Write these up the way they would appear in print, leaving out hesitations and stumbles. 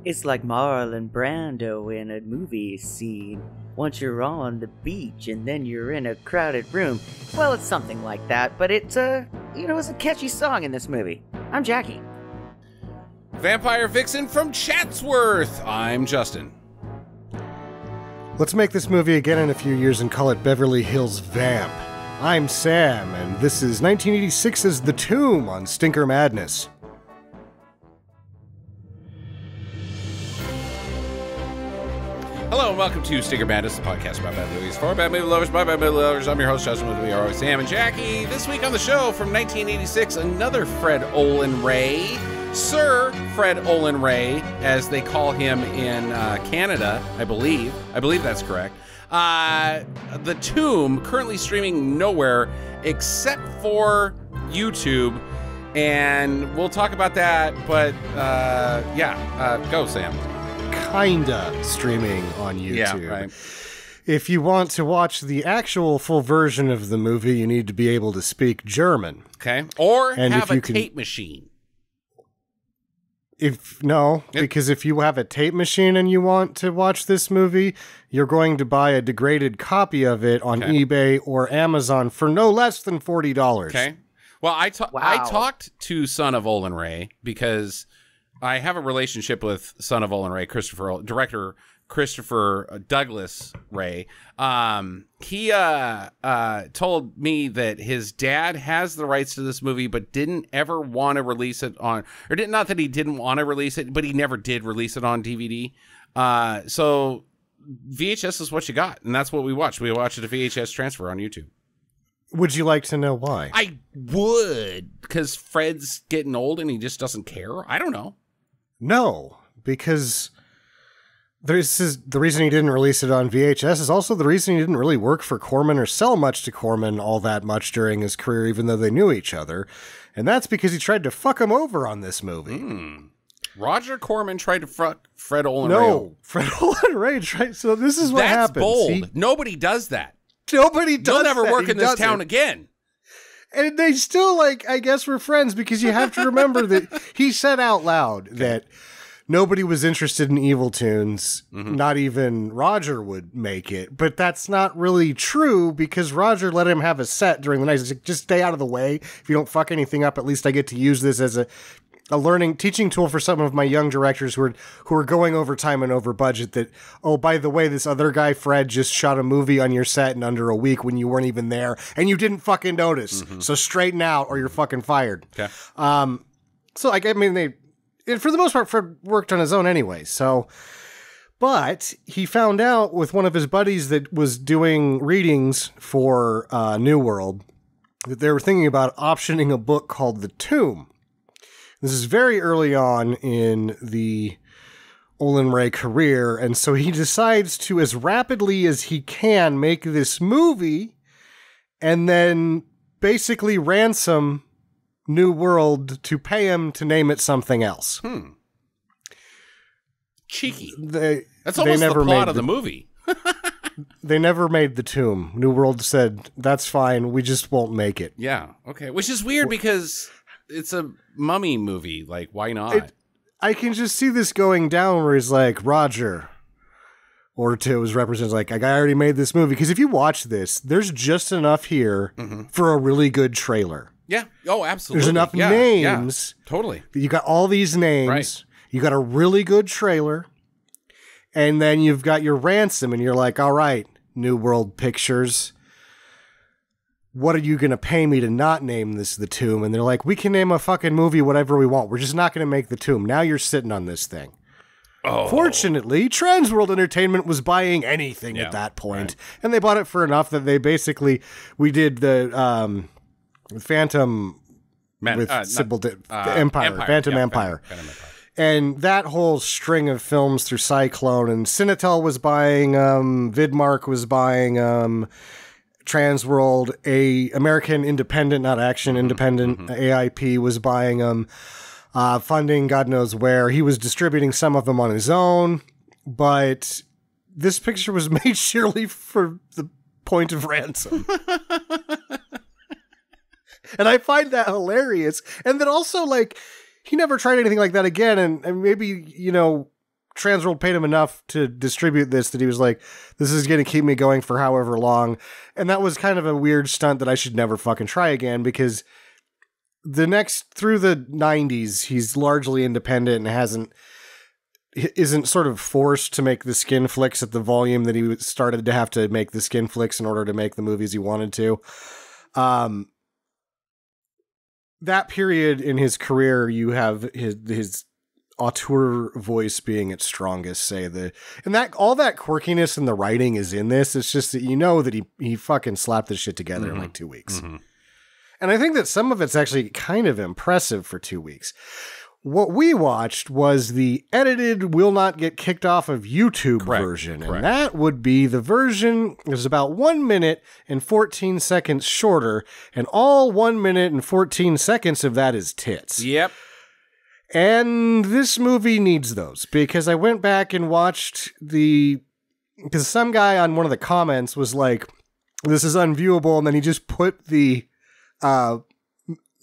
It's like Marlon Brando in a movie scene. Once you're on the beach and then you're in a crowded room. Well, it's something like that, but it's it's a catchy song in this movie. I'm Jackie. Vampire Vixen from Chatsworth. I'm Justin. Let's make this movie again in a few years and call it Beverly Hills Vamp. I'm Sam, and this is 1986's The Tomb on Stinker Madness. Hello and welcome to Stinker Madness, the podcast about bad movies for bad movie lovers by bad movie lovers. I'm your host, Justin, with me are always Sam and Jackie. This week on the show from 1986, another Fred Olen Ray. Sir Fred Olen Ray, as they call him in Canada, I believe. I believe that's correct. The Tomb, currently streaming nowhere except for YouTube. And we'll talk about that, but go, Sam. Kinda streaming on YouTube. Yeah, right. If you want to watch the actual full version of the movie, you need to be able to speak German. Okay. Or and have a tape machine. Because if you have a tape machine and you want to watch this movie, you're going to buy a degraded copy of it on eBay or Amazon for no less than $40. Okay. Well, I talked to Son of Olen Ray because I have a relationship with Son of Olen Ray, director Christopher Douglas Ray. He told me that his dad has the rights to this movie, but didn't ever want to release it on, not that he didn't want to release it, but he never did release it on DVD. So VHS is what you got, and that's what we watched. We watched it a VHS transfer on YouTube. Would you like to know why? I would, because Fred's getting old and he just doesn't care. I don't know. No, because the reason he didn't release it on VHS is also the reason he didn't really work for Corman or sell much to Corman all that much during his career, even though they knew each other. And that's because he tried to fuck him over on this movie. Roger Corman tried to fuck Fred Olen Ray. No, Fred Olen Ray tried. So this is what happens. That's bold. Nobody does that. Nobody does You'll never that. work in this town again. And they still, I guess we're friends, because you have to remember that he said out loud that nobody was interested in Evil Tunes. Not even Roger would make it. But that's not really true, because Roger let him have a set during the night. He's like, just stay out of the way. If you don't fuck anything up, at least I get to use this as a teaching tool for some of my young directors who are going over time and over budget, that, oh, by the way, this other guy, Fred, just shot a movie on your set in under a week when you weren't even there, and you didn't fucking notice. So straighten out or you're fucking fired. Okay. So, for the most part, Fred worked on his own anyway, so... But he found out with one of his buddies that was doing readings for New World that they were thinking about optioning a book called The Tomb. This is very early on in the Olen Ray career, and so he decides to, as rapidly as he can, make this movie and then basically ransom New World to pay him to name it something else. Cheeky. That's almost the plot of the movie. They never made The Tomb. New World said, that's fine, we just won't make it. Yeah, okay. Which is weird because it's a mummy movie. Like, why not? I can just see this going down where he's like, Roger, or to his representatives, like, I already made this movie. Because if you watch this, there's just enough here for a really good trailer. Yeah. Oh, absolutely. There's enough names. Yeah, totally. You got all these names. Right. You got a really good trailer. And then you've got your ransom, and you're like, all right, New World Pictures, what are you going to pay me to not name this The Tomb? And they're like, we can name a fucking movie whatever we want. We're just not going to make The Tomb. Now you're sitting on this thing. Oh. Fortunately, Transworld Entertainment was buying anything at that point. Right. And they bought it for enough that they basically, we did the Phantom with Empire. Phantom Empire. And that whole string of films through Cyclone, and Cinetel was buying Vidmark was buying Transworld, American Independent, not Action Independent, AIP was buying them, funding God knows where. He was distributing some of them on his own, but this picture was made surely for the point of ransom. And I find that hilarious. And then also, he never tried anything like that again, and maybe, Transworld paid him enough to distribute this that he was like, this is going to keep me going for however long. And that was kind of a weird stunt that I should never fucking try again, because through the 90s, he's largely independent and isn't sort of forced to make the skin flicks at the volume that he started to have to make the skin flicks in order to make the movies he wanted to. That period in his career, you have his auteur voice being its strongest, and that all that quirkiness in the writing is in this. It's just that you know that he fucking slapped this shit together in like 2 weeks. Mm-hmm. And I think that some of it's actually kind of impressive for 2 weeks. What we watched was the edited, will not get kicked off of YouTube version. Correct. And that would be the version that is about 1 minute and 14 seconds shorter. And all 1 minute and 14 seconds of that is tits. Yep. And this movie needs those, because I went back and watched because some guy on one of the comments was like, this is unviewable. And then he just put the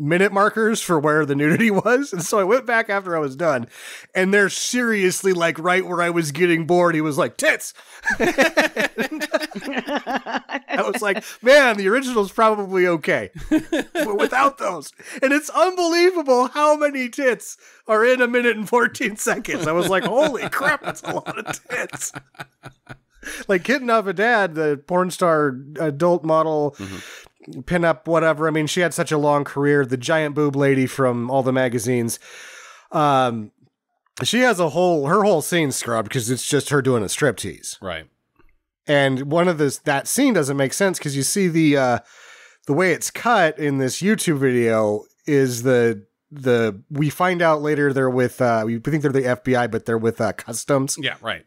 minute markers for where the nudity was. And so I went back after I was done, and they're seriously like right where I was getting bored. He was like, tits. I was like, man, the original's probably okay, but without those. And it's unbelievable how many tits are in 1 minute and 14 seconds. I was like, holy crap, that's a lot of tits. Like Kidnap a Dad, the porn star adult model, pinup, whatever. I mean, she had such a long career. The giant boob lady from all the magazines. She has her whole scene scrubbed because it's just her doing a striptease. Right. And that scene doesn't make sense because you see the way it's cut in this YouTube video is we find out later they're with, we think they're the FBI, but they're with Customs. Yeah, right.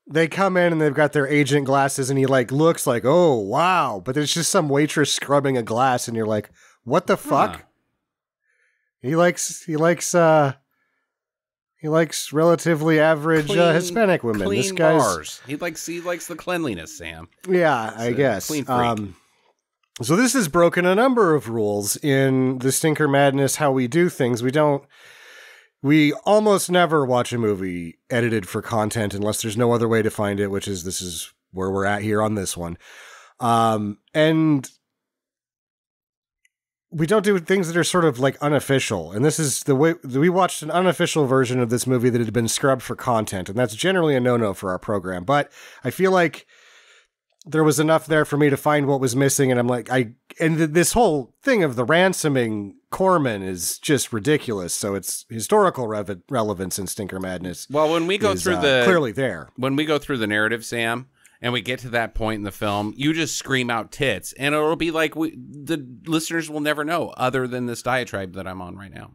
They come in and they've got their agent glasses, and he like looks like, oh, wow. But it's just some waitress scrubbing a glass, and you're like, what the fuck? He likes relatively average Hispanic women. Clean this guy's bars. He likes the cleanliness, Sam. Yeah, I guess. Clean freak. So this has broken a number of rules in the Stinker Madness, how we do things. We almost never watch a movie edited for content unless there's no other way to find it, this is where we're at here on this one. And we don't do things that are sort of like unofficial. And this is the way we watched an unofficial version of this movie that had been scrubbed for content. And that's generally a no-no for our program. But I feel like there was enough there for me to find what was missing. And I'm like, this whole thing of the ransoming Corman is just ridiculous. So it's historical relevance in Stinker Madness. Well, when we go through clearly there, when we go through the narrative, Sam, and we get to that point in the film, you just scream out tits, and it'll be like the listeners will never know other than this diatribe that I'm on right now.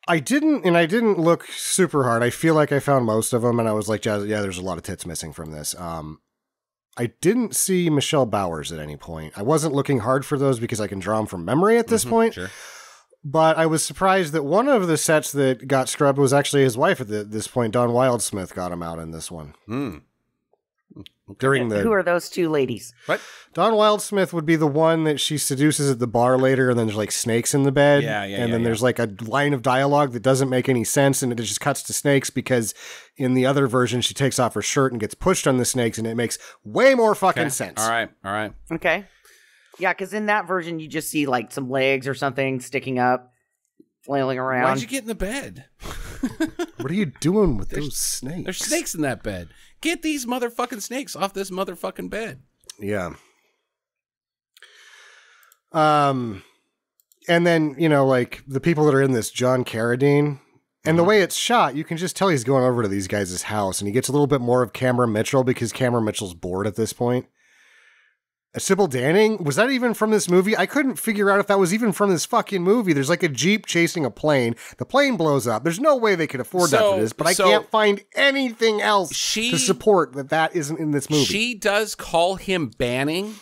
I didn't look super hard. I feel like I found most of them, and I was like, yeah, there's a lot of tits missing from this. I didn't see Michelle Bauer's at any point. I wasn't looking hard for those because I can draw them from memory at this point. Sure. But I was surprised that one of the sets that got scrubbed was actually his wife at this point. Dawn Wildsmith got him out in this one. Who are those two ladies? What? Dawn Wildsmith would be the one that she seduces at the bar later, and then there's like snakes in the bed. There's like a line of dialogue that doesn't make any sense, and it just cuts to snakes because in the other version she takes off her shirt and gets pushed on the snakes, and it makes way more fucking sense. All right. Okay. Yeah, because in that version you just see like some legs or something sticking up, flailing around. Why'd you get in the bed? What are you doing with those snakes? There's snakes in that bed. Get these motherfucking snakes off this motherfucking bed. Yeah. And then, like the people that are in this, John Carradine, and the way it's shot, you can just tell he's going over to these guys' house, and he gets a little bit more of Cameron Mitchell because Cameron Mitchell's bored at this point. Sybil Danning, was that even from this movie? I couldn't figure out if that was even from this fucking movie. There's like a Jeep chasing a plane. The plane blows up. There's no way they could afford that for this, but I can't find anything else to support that isn't in this movie. She does call him Banning,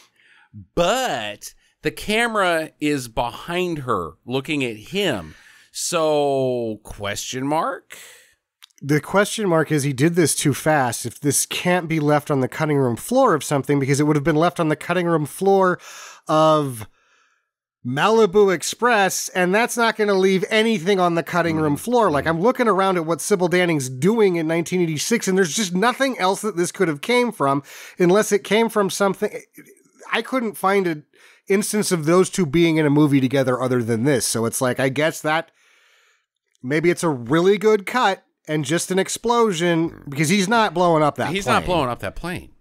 but the camera is behind her looking at him. So, question mark? The question mark is he did this too fast. If this can't be left on the cutting room floor of something, because it would have been left on the cutting room floor of Malibu Express, and that's not going to leave anything on the cutting room floor. Like, I'm looking around at what Sybil Danning's doing in 1986, and there's just nothing else that this could have came from, unless it came from something. I couldn't find an instance of those two being in a movie together other than this. So it's like, I guess that maybe it's a really good cut and just an explosion, because he's not blowing up that plane. He's not blowing up that plane.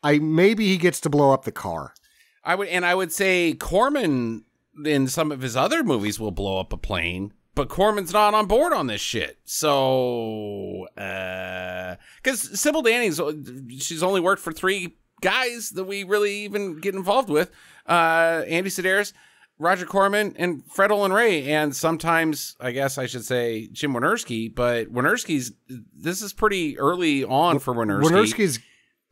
Maybe he gets to blow up the car. I would say Corman in some of his other movies will blow up a plane, but Corman's not on board on this shit. So, because Sybil Danning's, she's only worked for 3 guys that we really even get involved with. Andy Sedaris, Roger Corman, and Fred Olen Ray, and sometimes, I guess I should say, Jim Wynorski, but this is pretty early on for Wynorski. Wynorski's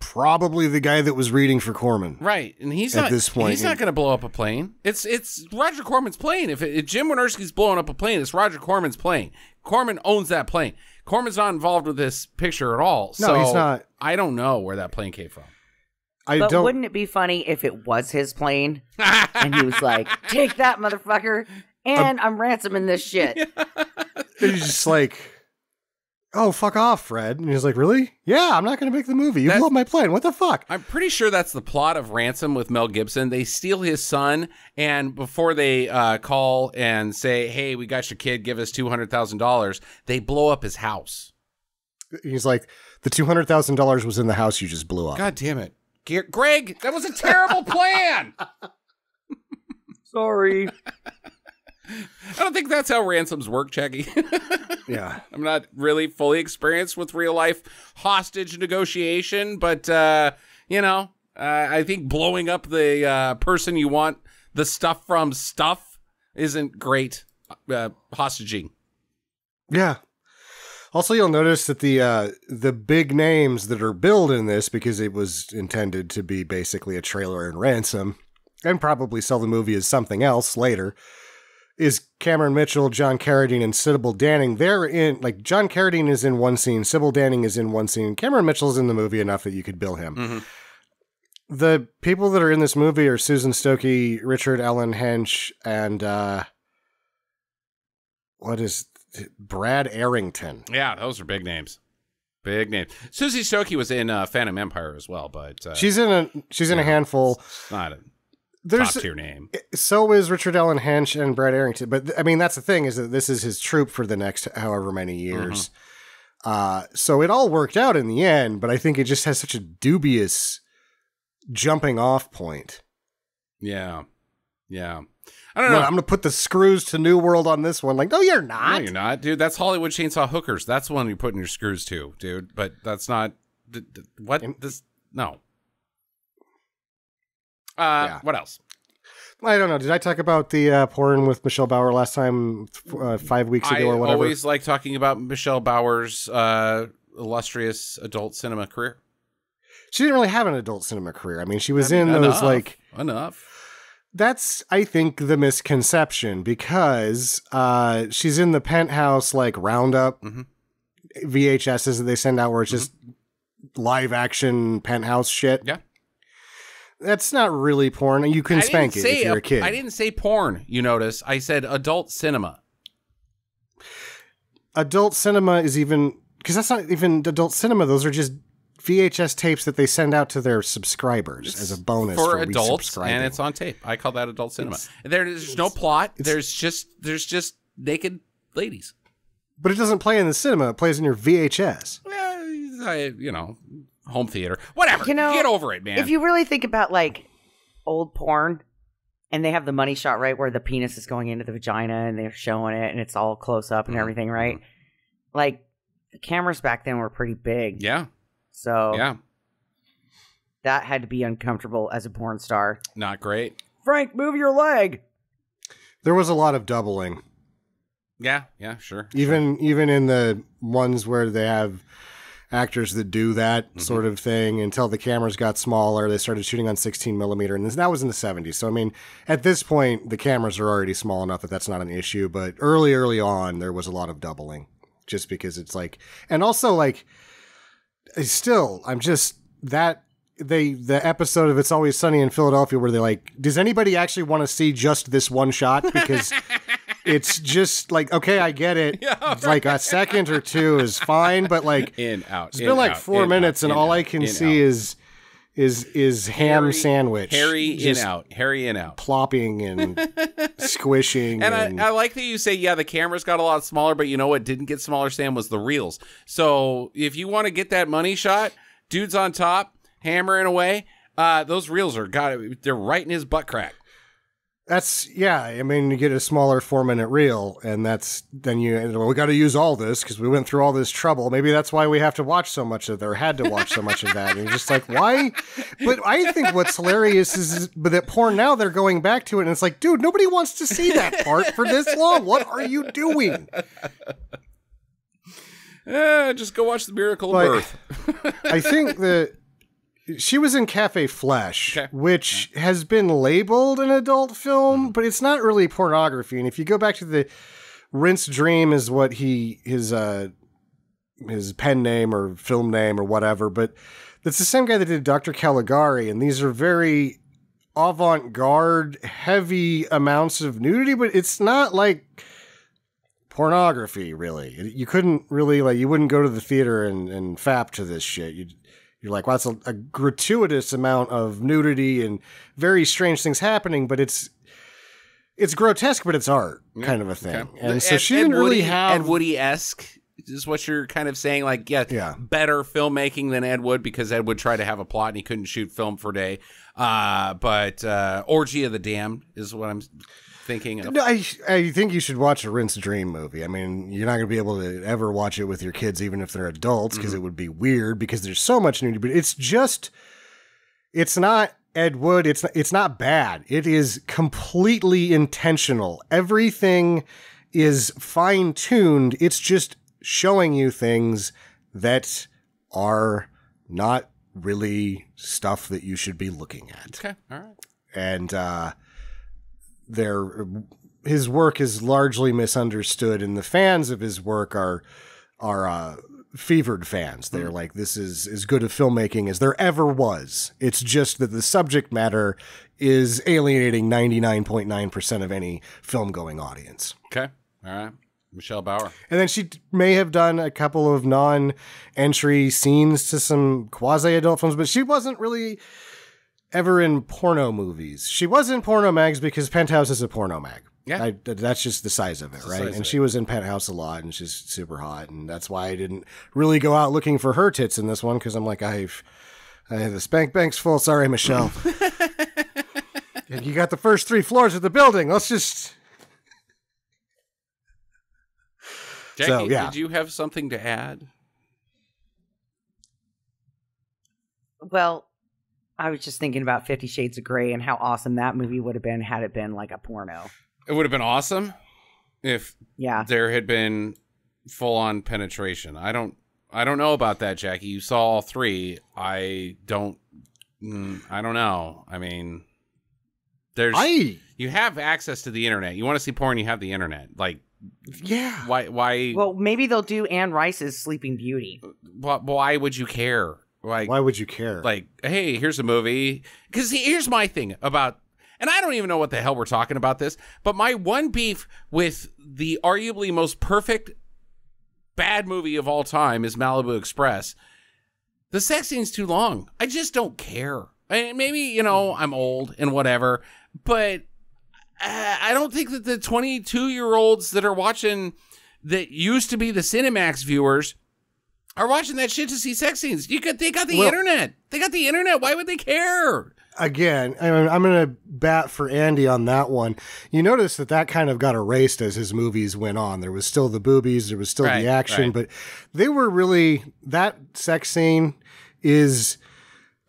probably the guy that was reading for Corman. Right, and he's at not, this point. He's not going to blow up a plane. It's Roger Corman's plane. If Jim Wynorski's blowing up a plane, it's Roger Corman's plane. Corman owns that plane. Corman's not involved with this picture at all. No, so he's not. I don't know where that plane came from. But wouldn't it be funny if it was his plane and he was like, take that, motherfucker, and I'm ransoming this shit. He's just like, oh, fuck off, Fred. And he's like, really? Yeah, I'm not going to make the movie. You blew up my plane. What the fuck? I'm pretty sure that's the plot of Ransom with Mel Gibson. They steal his son, and before they call and say, hey, we got your kid, give us $200,000, they blow up his house. He's like, the $200,000 was in the house you just blew up. God damn it. Greg, that was a terrible plan. Sorry. I don't think that's how ransoms work, Jackie. Yeah. I'm not really fully experienced with real life hostage negotiation, but, I think blowing up the person you want the stuff from isn't great hostaging. Yeah. Also, you'll notice that the big names that are billed in this, because it was intended to be basically a trailer and ransom, and probably sell the movie as something else later, is Cameron Mitchell, John Carradine, and Sybil Danning. They're in, like, John Carradine is in one scene, Sybil Danning is in one scene, Cameron Mitchell's in the movie enough that you could bill him. Mm-hmm. The people that are in this movie are Susan Stokey, Richard Ellen Hench, and Brad Arrington. Yeah, those are big names. Big names. Suzy Stokey was in Phantom Empire as well, but she's in a handful. It's not a top tier name. So is Richard Ellen Hench and Brad Arrington. But I mean, that's the thing, is that this is his troupe for the next however many years. Mm-hmm. So it all worked out in the end, but I think it just has such a dubious jumping off point. Yeah. Yeah. I don't know. I'm going to put the screws to New World on this one. Like, no, you're not. No, you're not, dude. That's Hollywood Chainsaw Hookers. That's the one you're putting your screws to, dude. But that's not what this. No. Yeah. What else? I don't know. Did I talk about the porn with Michelle Bauer last time, 5 weeks ago or whatever? I always like talking about Michelle Bauer's illustrious adult cinema career. She didn't really have an adult cinema career. I mean, she was in those like enough. That's, I think, the misconception, because she's in the Penthouse like roundup VHSs that they send out where it's just live action Penthouse shit. Yeah. That's not really porn. You can spank it if you're a kid. I didn't say porn, you notice. I said adult cinema. Adult cinema is even, because that's not even adult cinema. Those are just VHS tapes that they send out to their subscribers as a bonus for adults, and it's on tape. I call that adult cinema. There's no plot. There's just naked ladies. But it doesn't play in the cinema. It plays in your VHS. Home theater, whatever. Get over it, man. If you really think about like old porn, and they have the money shot right where the penis is going into the vagina, and they're showing it, and it's all close up and everything, right? Like the cameras back then were pretty big. Yeah. So yeah, that had to be uncomfortable as a porn star. Not great. Frank, move your leg. There was a lot of doubling. Yeah, sure. Even in the ones where they have actors that do that sort of thing, until the cameras got smaller, they started shooting on 16 millimeter, and that was in the 70s. So I mean, at this point, the cameras are already small enough that that's not an issue. But early on, there was a lot of doubling, just because it's like, and also like. Still, I'm just, that the episode of It's Always Sunny in Philadelphia where they're like, does anybody actually want to see just this one shot? Because it's just like, okay, I get it. Yeah, right. Like a second or two is fine, but like in out. It's been like 4 minutes, and all I can see is ham sandwich. Harry in out. Plopping and squishing. And I like that you say, yeah, the cameras got a lot smaller, but you know what didn't get smaller, Sam, was the reels. So if you want to get that money shot, dude's on top, hammering away, those reels they're right in his butt crack. I mean, you get a smaller 4-minute reel, and we got to use all this because we went through all this trouble. Maybe that's why we have to watch so much of that, or had to watch so much of that. And you're just like, why? But I think what's hilarious is that porn now, they're going back to it, and it's like, dude, nobody wants to see that part for this long. What are you doing? Just go watch The Miracle of Birth. I think that she was in Cafe Flesh, which has been labeled an adult film, but it's not really pornography. And if you go back to the Rinse Dream is what his pen name or film name or whatever, but that's the same guy that did Dr. Caligari, and these are very avant-garde, heavy amounts of nudity, but it's not like pornography, really. You couldn't really, like, you wouldn't go to the theater and fap to this shit. You're like, well, that's a gratuitous amount of nudity and very strange things happening, but it's grotesque, but it's art, kind of a thing. Okay. And so she didn't really have... Ed Woody-esque is what you're kind of saying, like, better filmmaking than Ed Wood, because Ed Wood tried to have a plot and he couldn't shoot film for a day. But Orgy of the Damned is what I'm thinking of. No, I think you should watch a Rinse Dream movie. I mean, you're not going to be able to ever watch it with your kids, even if they're adults, because it would be weird, because there's so much nudity. But it's not Ed Wood. It's not bad. It is completely intentional. Everything is fine-tuned. It's just showing you things that are not really stuff that you should be looking at. Okay, all right. And his work is largely misunderstood, and the fans of his work are fevered fans. They're like, this is as good a filmmaking as there ever was. It's just that the subject matter is alienating 99.9% of any film-going audience. Okay, all right. Michelle Bauer. And then she may have done a couple of non-entry scenes to some quasi-adult films, but she wasn't really ever in porno movies. She was in porno mags because Penthouse is a porno mag. Yeah. That's just the size of it, right? And she was in Penthouse a lot, and she's super hot, and that's why I didn't really go out looking for her tits in this one, because I'm like, I have the spank bank's full. Sorry, Michelle. You got the first 3 floors of the building. Let's just... Jackie, did you have something to add? Well, I was just thinking about 50 Shades of Grey and how awesome that movie would have been had it been like a porno. It would have been awesome if there had been full-on penetration. I don't know about that, Jackie. You saw all 3. I don't know. I mean, you have access to the internet. You want to see porn, you have the internet. Like, yeah. Why? Well, maybe they'll do Anne Rice's Sleeping Beauty. Why would you care? Like, why would you care? Like, hey, here's a movie. Because here's my thing about, and I don't even know what the hell we're talking about this, but my one beef with the arguably most perfect bad movie of all time is Malibu Express. The sex scene's too long. I just don't care. Maybe, I'm old and whatever, but I don't think that the 22-year-olds that are watching, that used to be the Cinemax viewers, are watching that shit to see sex scenes. They got the internet. They got the internet. Why would they care? Again, I'm going to bat for Andy on that one. You notice that kind of got erased as his movies went on. There was still the boobies. There was still the action. But they were really... That sex scene is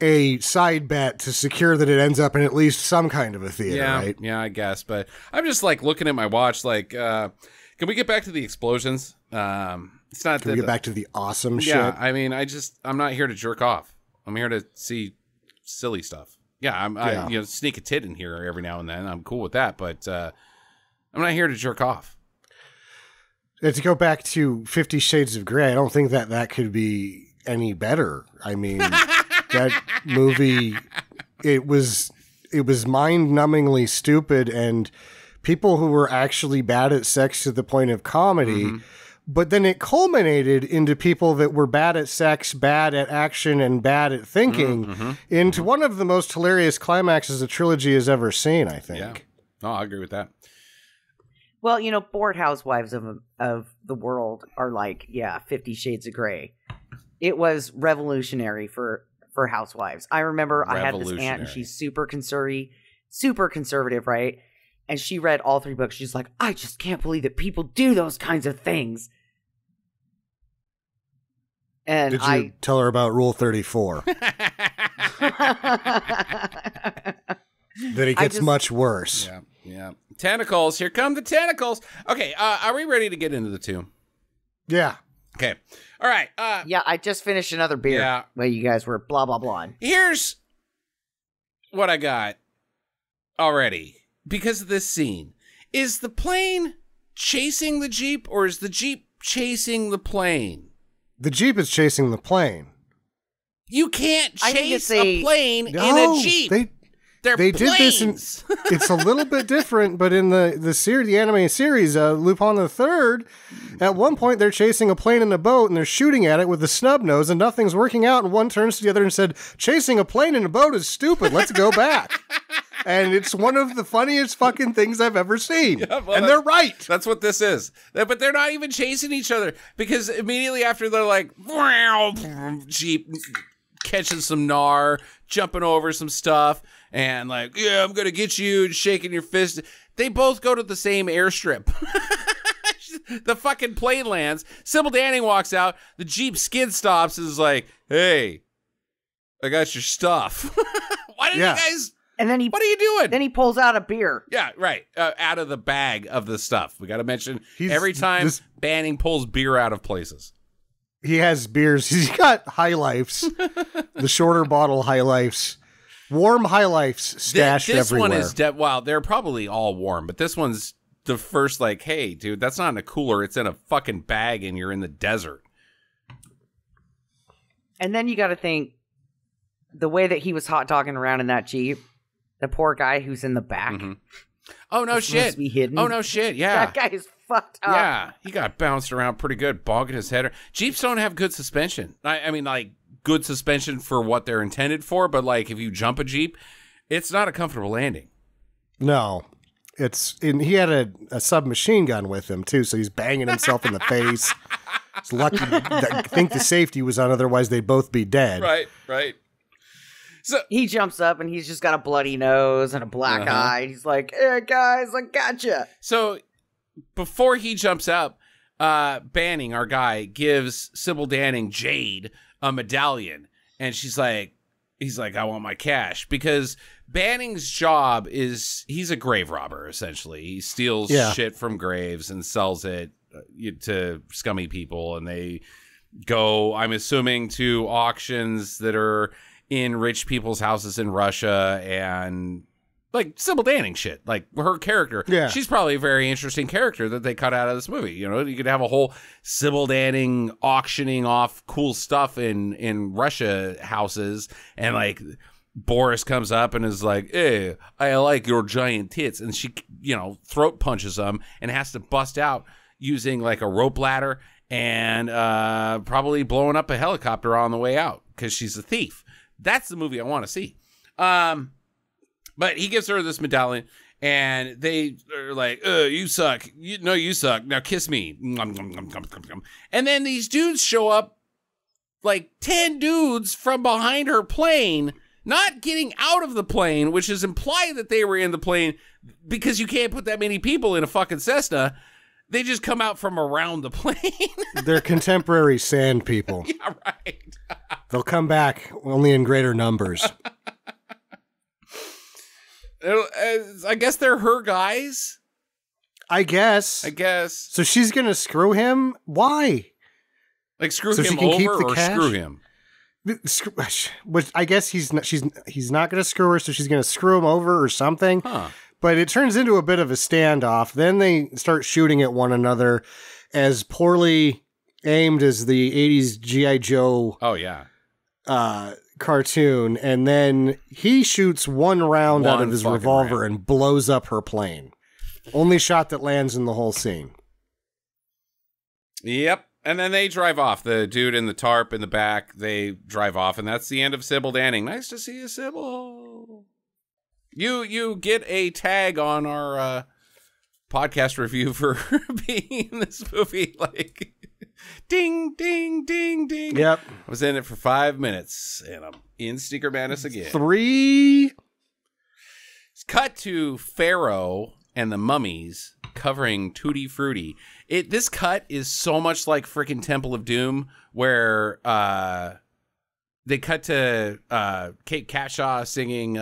a side bet to secure that it ends up in at least some kind of a theater, right? Yeah, I guess. But I'm just like looking at my watch like, can we get back to the explosions? It's not. Can we get back to the awesome shit? Yeah, I mean, I'm not here to jerk off. I'm here to see silly stuff. Yeah, I sneak a tit in here every now and then. I'm cool with that, but I'm not here to jerk off. And to go back to 50 Shades of Grey, I don't think that could be any better. I mean, That movie, it was mind-numbingly stupid, and people who were actually bad at sex to the point of comedy, but then it culminated into people that were bad at sex, bad at action, and bad at thinking into one of the most hilarious climaxes a trilogy has ever seen, I think. Yeah. Oh, I agree with that. Well, you know, bored housewives of the world are like, 50 Shades of Grey. It was revolutionary for housewives. I remember I had this aunt, and she's super conservative, right? And she read all 3 books. She's like, I just can't believe that people do those kinds of things. And did you tell her about Rule 34? That it gets much worse. Yeah. Tentacles. Here come the tentacles. Okay, are we ready to get into the 2? Yeah. Okay. All right. Yeah, I just finished another beer. Yeah. While you guys were blah, blah, blah. Here's what I got already. Because of this scene. Is the plane chasing the Jeep, or is the Jeep chasing the plane? The Jeep is chasing the plane. You can't chase a plane in a Jeep. They did this. It's a little bit different, but in the series, the anime series, Lupin the Third, at one point they're chasing a plane in a boat and they're shooting at it with a snub nose and nothing's working out. And one turns to the other and said, "Chasing a plane in a boat is stupid. Let's go back." And it's one of the funniest fucking things I've ever seen. Yeah, well, and they're right. That's what this is. But they're not even chasing each other, because immediately after they're like, Jeep catching some gnar, jumping over some stuff, and like, yeah, I'm going to get you, and shaking your fist. They both go to the same airstrip. The fucking plane lands. Sybil Danning walks out. The Jeep skid stops and is like, hey, I got your stuff. Why did you guys... And then what are you doing? Then he pulls out a beer. Yeah, right. Out of the bag of the stuff. We got to mention every time Banning pulls beer out of places. He has beers. He's got High Lifes, the shorter bottle High Lifes, warm High Lifes stashed everywhere. This one is well, they're probably all warm, but this one's the first like, hey, dude, that's not in a cooler. It's in a fucking bag, and you're in the desert. And then you got to think the way that he was hot dogging around in that Jeep. The poor guy who's in the back. Oh, no shit. Must be hidden. Oh, no shit. Yeah. That guy is fucked up. Yeah. He got bounced around pretty good, bogging his head. Jeeps don't have good suspension. I mean, like, good suspension for what they're intended for, but, like, if you jump a Jeep, it's not a comfortable landing. No. He had a submachine gun with him, too, so he's banging himself in the face. It's lucky. I think the safety was on, otherwise they'd both be dead. Right. So he jumps up and he's just got a bloody nose and a black eye. He's like, "Hey guys, I gotcha." So before he jumps up, Banning, our guy, gives Sybil Danning, Jade, a medallion, and he's like, "I want my cash," because Banning's job is he's a grave robber essentially. He steals shit from graves and sells it to scummy people, and they go, I'm assuming, to auctions that are in rich people's houses in Russia, and like Sybil Danning shit, like her character. Yeah. She's probably a very interesting character that they cut out of this movie. You know, you could have a whole Sybil Danning auctioning off cool stuff in Russia houses, and like Boris comes up and is like, "Hey, I like your giant tits," and she, you know, throat punches him and has to bust out using like a rope ladder and probably blowing up a helicopter on the way out because she's a thief. That's the movie I want to see. But he gives her this medallion, and they are like, you suck. You suck. Now kiss me. And then these dudes show up, like 10 dudes from behind her plane, not getting out of the plane, which is implied that they were in the plane because you can't put that many people in a fucking Cessna. They just come out from around the plane. They're contemporary sand people. Yeah, right. They'll come back only in greater numbers. I guess they're her guys. I guess. So she's going to screw him? Why? Like screw him over or cash? Screw him? Which I guess he's not going to screw her, so she's going to screw him over or something. Huh. But it turns into a bit of a standoff. Then they start shooting at one another as poorly aimed as the 80s G.I. Joe cartoon, and then he shoots one round out of his revolver and blows up her plane. Only shot that lands in the whole scene. Yep. And then they drive off. The dude in the tarp in the back, they drive off, and that's the end of Sybil Danning. Nice to see you, Sybil. You get a tag on our podcast review for being in this movie. Like, ding, ding, ding, ding. Yep. I was in it for 5 minutes, and I'm in Sneaker Madness again. 3. It's cut to Pharaoh and the mummies covering Tutti Frutti. This cut is so much like freaking Temple of Doom, where they cut to Kate Catshaw singing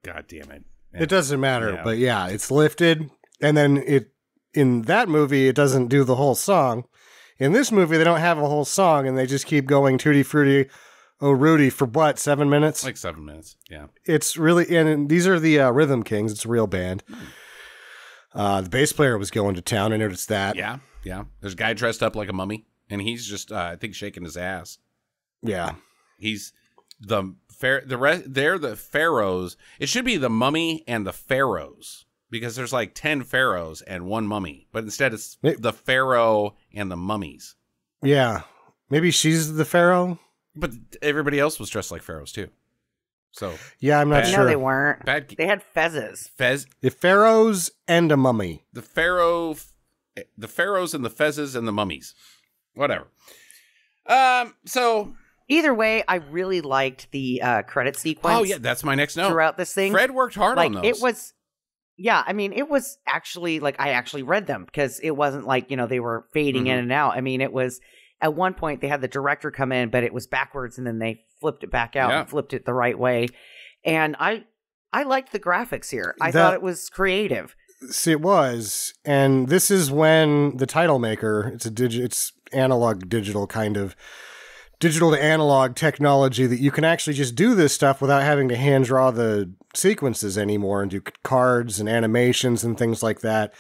God damn it. It doesn't matter, Yeah. but yeah, it's lifted, and then in that movie, it doesn't do the whole song. In this movie, they don't have a whole song, and they just keep going Tutti Frutti, oh Rudy, for what, 7 minutes? Like 7 minutes, yeah. It's really, and these are the Rhythm Kings. It's a real band. The bass player was going to town. I noticed that. Yeah, yeah. There's a guy dressed up like a mummy, and he's just, I think, shaking his ass. Yeah. He's they're the pharaohs. It should be the mummy and the pharaohs, because there's like 10 pharaohs and one mummy, but instead it's the pharaoh and the mummies. Yeah. Maybe she's the pharaoh? But everybody else was dressed like pharaohs too. So yeah, I'm not sure. No, they weren't. They had fezzes. The pharaohs and a mummy. The pharaohs and the fezzes and the mummies. Whatever. So either way, I really liked the credit sequence. Oh yeah, that's my next note. Throughout this thing, Fred worked hard on those. It was, yeah. I mean, it was actually like I actually read them, because it wasn't like, you know, they were fading in and out. I mean, it was at one point they had the director come in, but it was backwards, and then they flipped it back out and flipped it the right way. And I liked the graphics here. I thought it was creative. See, it was, and this is when the title maker. It's analog digital kind of. Digital to analog technology that you can actually just do this stuff without having to hand draw the sequences anymore and do cards and animations and things like that.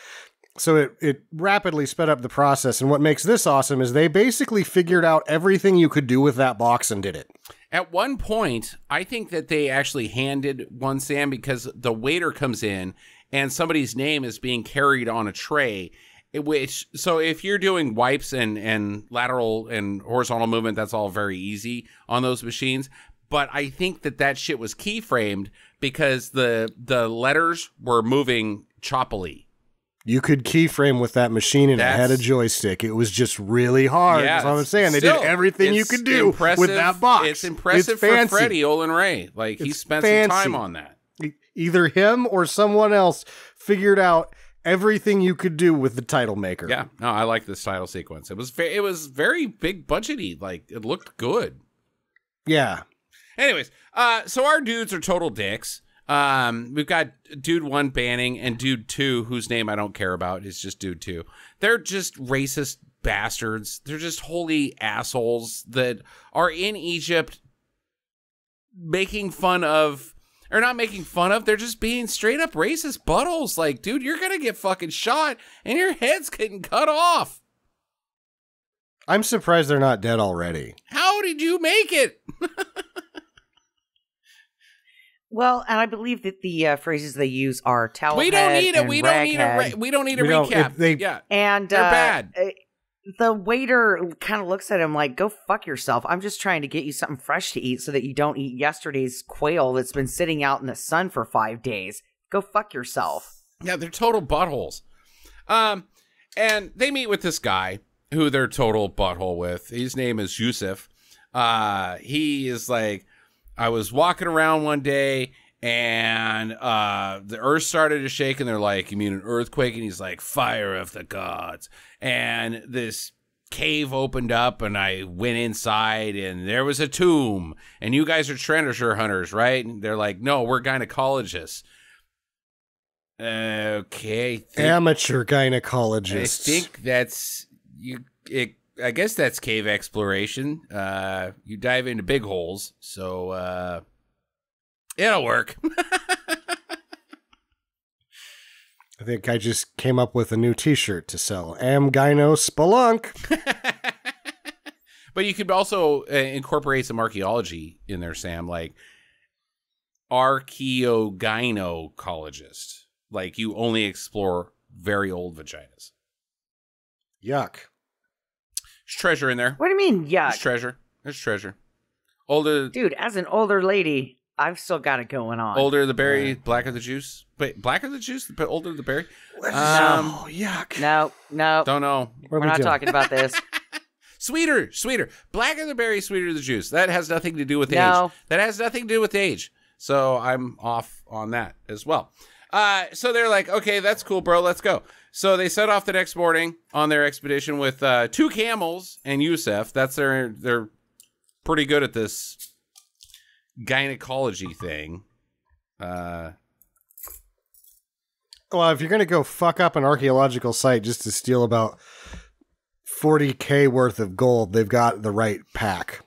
So it rapidly sped up the process. And what makes this awesome is they basically figured out everything you could do with that box and did it. At one point, I think that they actually handed one, Sam, because the waiter comes in and somebody's name is being carried on a tray. So if you're doing wipes and lateral and horizontal movement, that's all very easy on those machines. But I think that shit was keyframed because the letters were moving choppily. You could keyframe with that machine, and it had a joystick. It was just really hard. Yeah, that's what I'm saying. They did everything you could do with that box. It's impressive for Fred Olen Ray. Like, he spent some time on that. Either him or someone else figured out everything you could do with the title maker. Yeah, no, I like this title sequence. It was very big budgety. Like, it looked good. Yeah. Anyways, so our dudes are total dicks. We've got Dude 1 Banning and Dude 2, whose name I don't care about. It's just Dude 2. They're just racist bastards. They're just holy assholes that are in Egypt making fun of. Or not making fun of, they're just being straight up racist buttholes. Like, dude, you're gonna get fucking shot and your head's getting cut off. I'm surprised they're not dead already. How did you make it? Well, and I believe that the phrases they use are towel. We don't need it. We don't need a recap. Yeah, and they're bad. The waiter kind of looks at him like, go fuck yourself. I'm just trying to get you something fresh to eat so that you don't eat yesterday's quail that's been sitting out in the sun for 5 days. Go fuck yourself. Yeah, they're total buttholes. And they meet with this guy who they're total butthole with. His name is Yusuf. He is like, I was walking around one day and the earth started to shake, and they're like, you mean an earthquake? And he's like, fire of the gods. And this cave opened up, and I went inside, and there was a tomb. And you guys are treasure hunters, right? And they're like, no, we're gynecologists. Okay. Amateur gynecologists. I think that's I guess that's cave exploration. You dive into big holes, so it'll work. I think I just came up with a new t-shirt to sell. Am Gyno Spelunk. But you could also incorporate some archaeology in there, Sam, like archaeogynocologists. Like you only explore very old vaginas. Yuck. There's treasure in there. What do you mean, yuck? There's treasure. There's treasure. Older, Dude, as an older lady, I've still got it going on. older the berry, blacker the juice. Wait, blacker the juice, but older the berry. Oh, yuck. No. Don't know. We're not talking about this. Sweeter. Blacker the berry, sweeter the juice. That has nothing to do with age. No. That has nothing to do with age. So I'm off on that as well. So they're like, okay, that's cool, bro. Let's go. So they set off the next morning on their expedition with 2 camels and Yusef. They're pretty good at this gynecology thing. Well, if you're going to go fuck up an archaeological site just to steal about $40K worth of gold, they've got the right pack.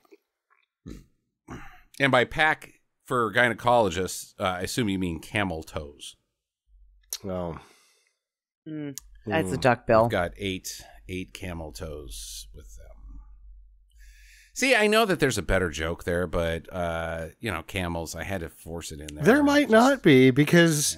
And by pack for gynecologists, I assume you mean camel toes. Oh. That's a duckbill. I've got eight camel toes with them. See, I know that there's a better joke there, but camels. I had to force it in there. There might not be because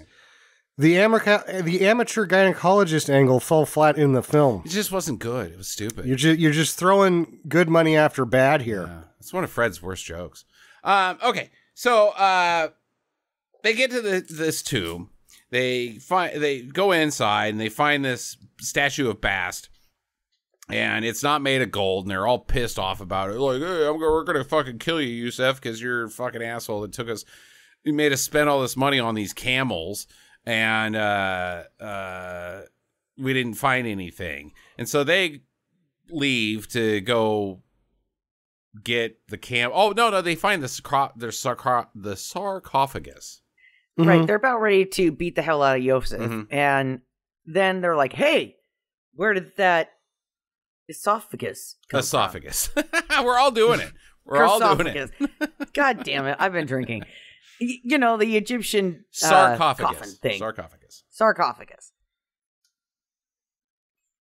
the amateur gynecologist angle fell flat in the film. It just wasn't good. It was stupid. You're just throwing good money after bad here. Yeah, it's one of Fred's worst jokes. Okay, so they get to this tomb. They go inside and they find this statue of Bast, and it's not made of gold, and they're all pissed off about it. Like, hey, we're gonna fucking kill you, Yusef, because you're a fucking asshole that you made us spend all this money on these camels, and we didn't find anything. And so they leave to go get the camel. Oh no, they find the sarcophagus. Mm-hmm. Right, they're about ready to beat the hell out of Yosef, and then they're like, "Hey, where did that esophagus come from?" We're all doing it. We're all doing it. God damn it! I've been drinking. The Egyptian sarcophagus coffin thing. Sarcophagus.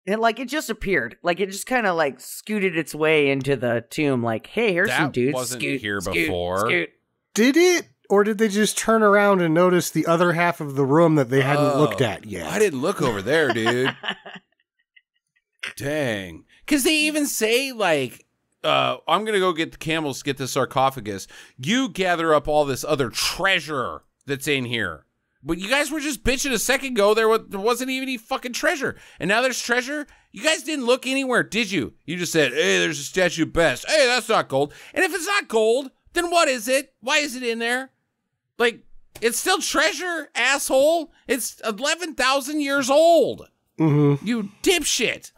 And it just appeared. It just kind of scooted its way into the tomb. Like, hey, here's some dudes. That wasn't here before. Scoot. Did it? Or did they just turn around and notice the other half of the room that they hadn't looked at yet? I didn't look over there, dude. Dang. Because they even say, I'm going to go get the camels, get the sarcophagus. You gather up all this other treasure that's in here. But you guys were just bitching a second ago. There wasn't even any fucking treasure. And now there's treasure? You guys didn't look anywhere, did you? You just said, hey, there's a statue of Best. Hey, that's not gold. And if it's not gold, then what is it? Why is it in there? It's still treasure, asshole. It's 11,000 years old. Mm-hmm. You dipshit.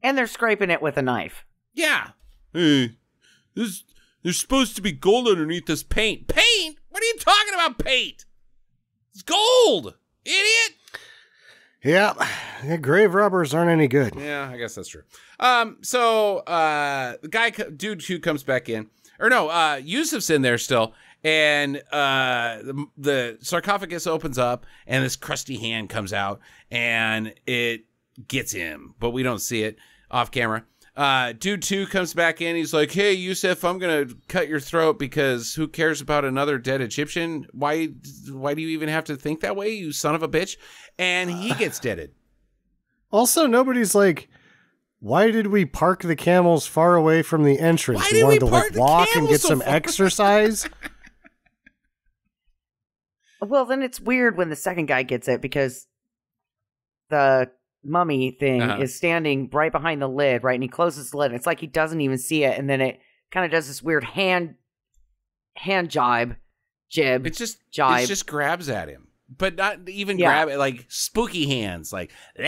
And they're scraping it with a knife. Yeah. Hey, there's supposed to be gold underneath this paint. Paint? What are you talking about, paint? It's gold, idiot. Yeah, grave robbers aren't any good. Yeah, I guess that's true. So the dude who comes back in, or no, Yusuf's in there still. And the sarcophagus opens up, and this crusty hand comes out, and it gets him, but we don't see it off camera. Dude 2 comes back in. He's like, hey, Yusuf, I'm going to cut your throat because who cares about another dead Egyptian? Why do you even have to think that way, you son of a bitch? And he gets deaded. Also, nobody's like, why did we park the camels far away from the entrance? Why did we park the walk and get camels so some far? exercise? Well, then it's weird when the second guy gets it because the mummy thing is standing right behind the lid, right? And he closes the lid. And it's like he doesn't even see it. And then it kind of does this weird hand jib. It just grabs at him. But not even grab it, like spooky hands. Like, oh.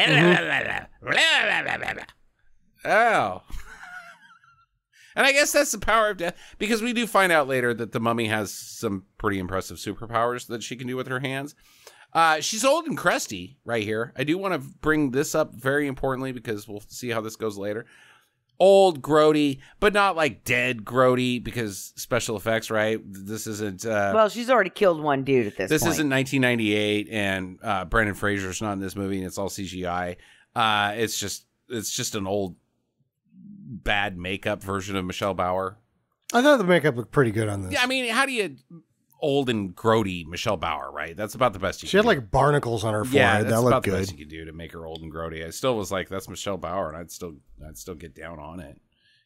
And I guess that's the power of death, because we do find out later that the mummy has some pretty impressive superpowers that she can do with her hands. She's old and crusty right here. I do want to bring this up very importantly because we'll see how this goes later. Old, grody, but not like dead grody because special effects, right? This isn't... well, she's already killed one dude at this point. This isn't 1998, and Brendan Fraser's not in this movie, and it's all CGI. It's just an old bad makeup version of Michelle Bauer. I thought the makeup looked pretty good on this. Yeah, I mean, how do you old and grody Michelle Bauer, right? That's about the best you can do. She had like barnacles on her forehead. Yeah, that's that about looked the good. best you could do to make her old and grody. I still was like, that's Michelle Bauer, and I'd still get down on it.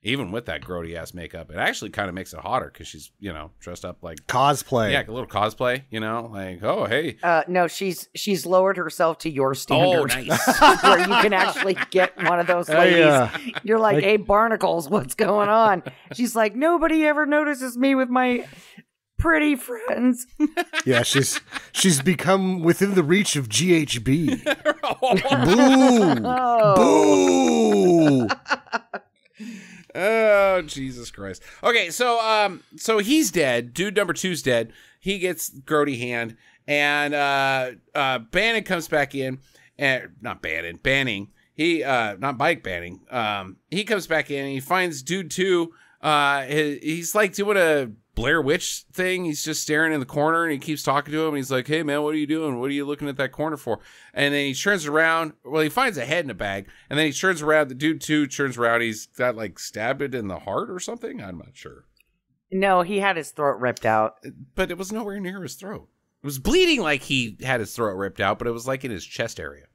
Even with that grody ass makeup, it actually kind of makes it hotter because she's, dressed up like Cosplay. Yeah, a little cosplay, like, oh, hey. No, she's lowered herself to your standard. Oh, nice. Where you can actually get one of those ladies. You're like, hey, Barnacles, what's going on? She's like, nobody ever notices me with my pretty friends. Yeah, she's become within the reach of GHB. Boo! Oh. Boo! Oh, Jesus Christ. Okay, so he's dead. Dude number 2's dead. He gets grody hand, and Bannon comes back in, and not Bannon, Banning. He not Mike Banning. He comes back in and he finds dude 2. He's like doing a Blair Witch thing. He's just staring in the corner and he keeps talking to him. And he's like, hey man, what are you doing? What are you looking at that corner for? And then he turns around. Well, he finds a head in a bag, and then he turns around. The dude 2 turns around. He's got like stabbed it in the heart or something. I'm not sure. No, he had his throat ripped out. But it was nowhere near his throat. It was bleeding like he had his throat ripped out, but it was like in his chest area.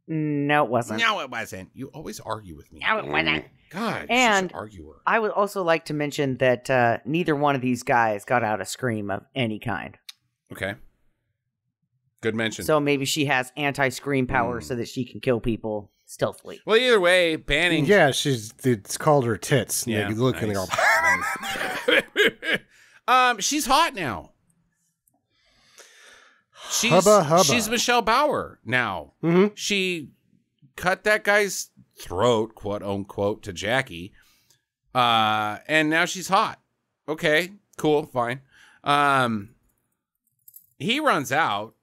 No, it wasn't. No, it wasn't. You always argue with me. No, it wasn't. God, and she's an arguer. I would also like to mention that neither one of these guys got out a scream of any kind. Okay. Good mention. So maybe she has anti-scream power so that she can kill people stealthily. Well, either way, Banning. Yeah, it's called her tits. Yeah, They look and they go. She's hot now. Hubba. She's Michelle Bauer now. Mm-hmm. She cut that guy's throat, quote unquote, to Jackie, and now she's hot. Okay, cool, fine. He runs out.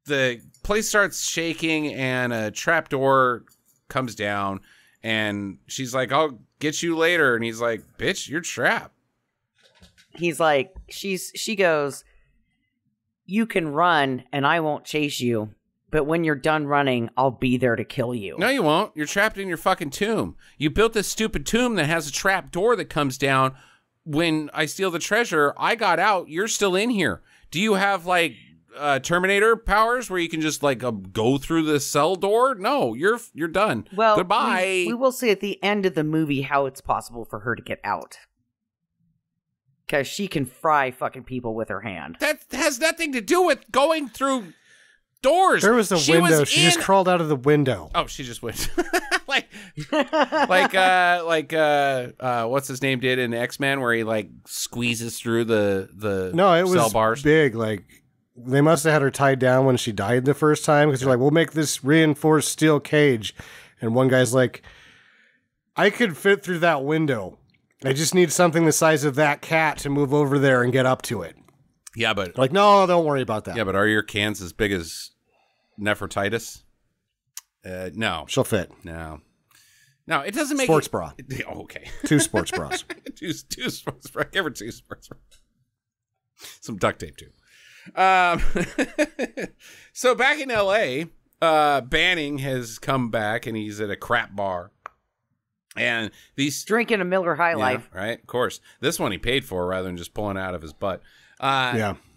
The place starts shaking, and a trapdoor comes down, and she's like, "I'll get you later," and he's like, "Bitch, you're trapped." He's like, she goes, you can run and I won't chase you, but when you're done running, I'll be there to kill you. No, you won't. You're trapped in your fucking tomb. You built this stupid tomb that has a trap door that comes down. When I steal the treasure, I got out. You're still in here. Do you have like Terminator powers where you can just like go through the cell door? No, you're done. Well, goodbye. We will see at the end of the movie how it's possible for her to get out. Because she can fry fucking people with her hand. That has nothing to do with going through doors. There was a window. She just crawled out of the window. Oh, she just went like what's his name did in X-Men, where he like squeezes through the no, it cell was bars. Big. Like they must have had her tied down when she died the first time, because they're like, we'll make this reinforced steel cage, and one guy's like, I could fit through that window. I just need something the size of that cat to move over there and get up to it. Yeah, but like, no, don't worry about that. Yeah, but are your cans as big as Nefratis? No, she'll fit. No, it doesn't make sports bra. Oh, okay, 2 sports bras. two sports bras. Give her 2 sports bras. Some duct tape too. So back in L.A., Banning has come back and he's at a crap bar. And these drinking a Miller High Life, right? Of course, this one he paid for rather than just pulling out of his butt.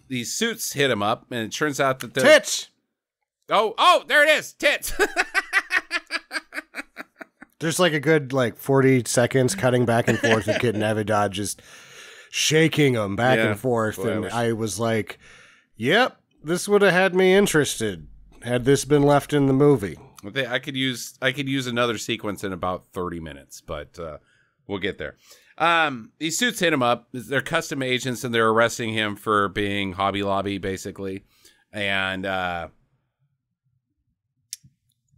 These suits hit him up, and it turns out that they're tits. Oh, there it is, tits. There's like a good 40 seconds cutting back and forth with Kid Nefratis just shaking them back and forth, boy, and I was like, "Yep, this would have had me interested had this been left in the movie." I could use another sequence in about 30 minutes, but we'll get there. These suits hit him up. They're custom agents, and they're arresting him for being Hobby Lobby, basically. And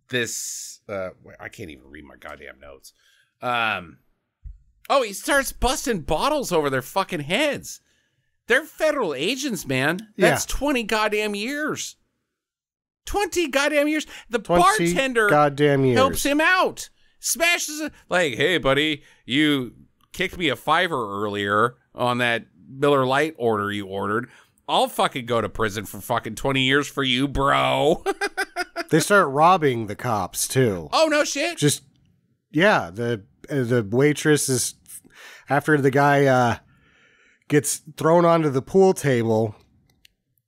this, I can't even read my goddamn notes. He starts busting bottles over their fucking heads. They're federal agents, man. That's 20 goddamn years. 20 goddamn years. The bartender helps him out. Smashes it. Like, hey, buddy, you kicked me a $5 earlier on that Miller Lite order you ordered. I'll fucking go to prison for fucking 20 years for you, bro. They start robbing the cops, too. Oh, no shit. The the waitress is, after the guy gets thrown onto the pool table,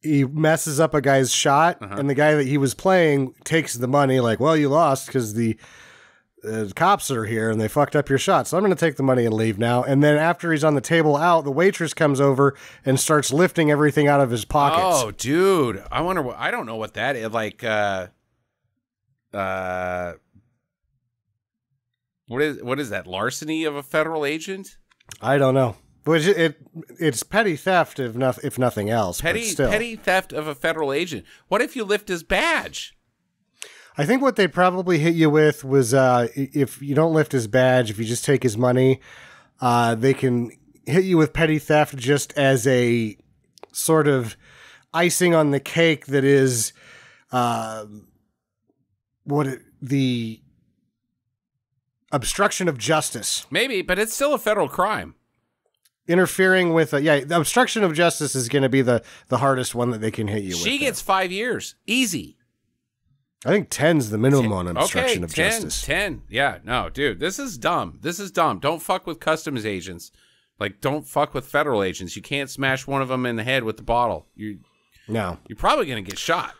he messes up a guy's shot, and the guy that he was playing takes the money, like, well, you lost because the cops are here and they fucked up your shot, so I'm going to take the money and leave now. And then after he's on the table out, the waitress comes over and starts lifting everything out of his pockets. Oh, dude. I wonder what, I don't know what that is. Like, what is that? Larceny of a federal agent? I don't know. But it's petty theft if nothing else. Petty theft of a federal agent. What if you lift his badge? I think what they'd probably hit you with was if you don't lift his badge, if you just take his money, they can hit you with petty theft just as a sort of icing on the cake that is the obstruction of justice. Maybe, but it's still a federal crime. Interfering with the obstruction of justice is going to be the hardest one that they can hit you with. She gets 5 years. Easy. I think 10's the minimum on obstruction of justice. 10. Yeah, no, dude, this is dumb. This is dumb. Don't fuck with customs agents. Like, don't fuck with federal agents. You can't smash one of them in the head with the bottle. You're probably going to get shot.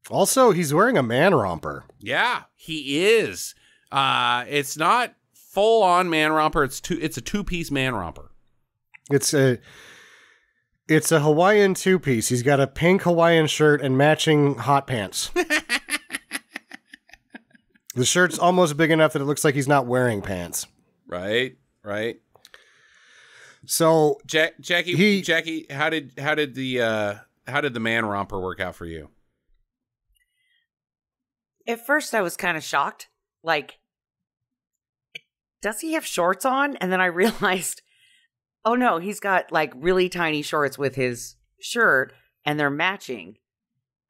Also, he's wearing a man romper. Yeah, he is. It's not full-on man romper. It's a two-piece man romper. It's a Hawaiian two-piece. He's got a pink Hawaiian shirt and matching hot pants. The shirt's almost big enough that it looks like he's not wearing pants. Right. So Jackie, how did the man romper work out for you? At first, I was kind of shocked. Like, does he have shorts on? And then I realized, oh no, he's got like really tiny shorts with his shirt and they're matching.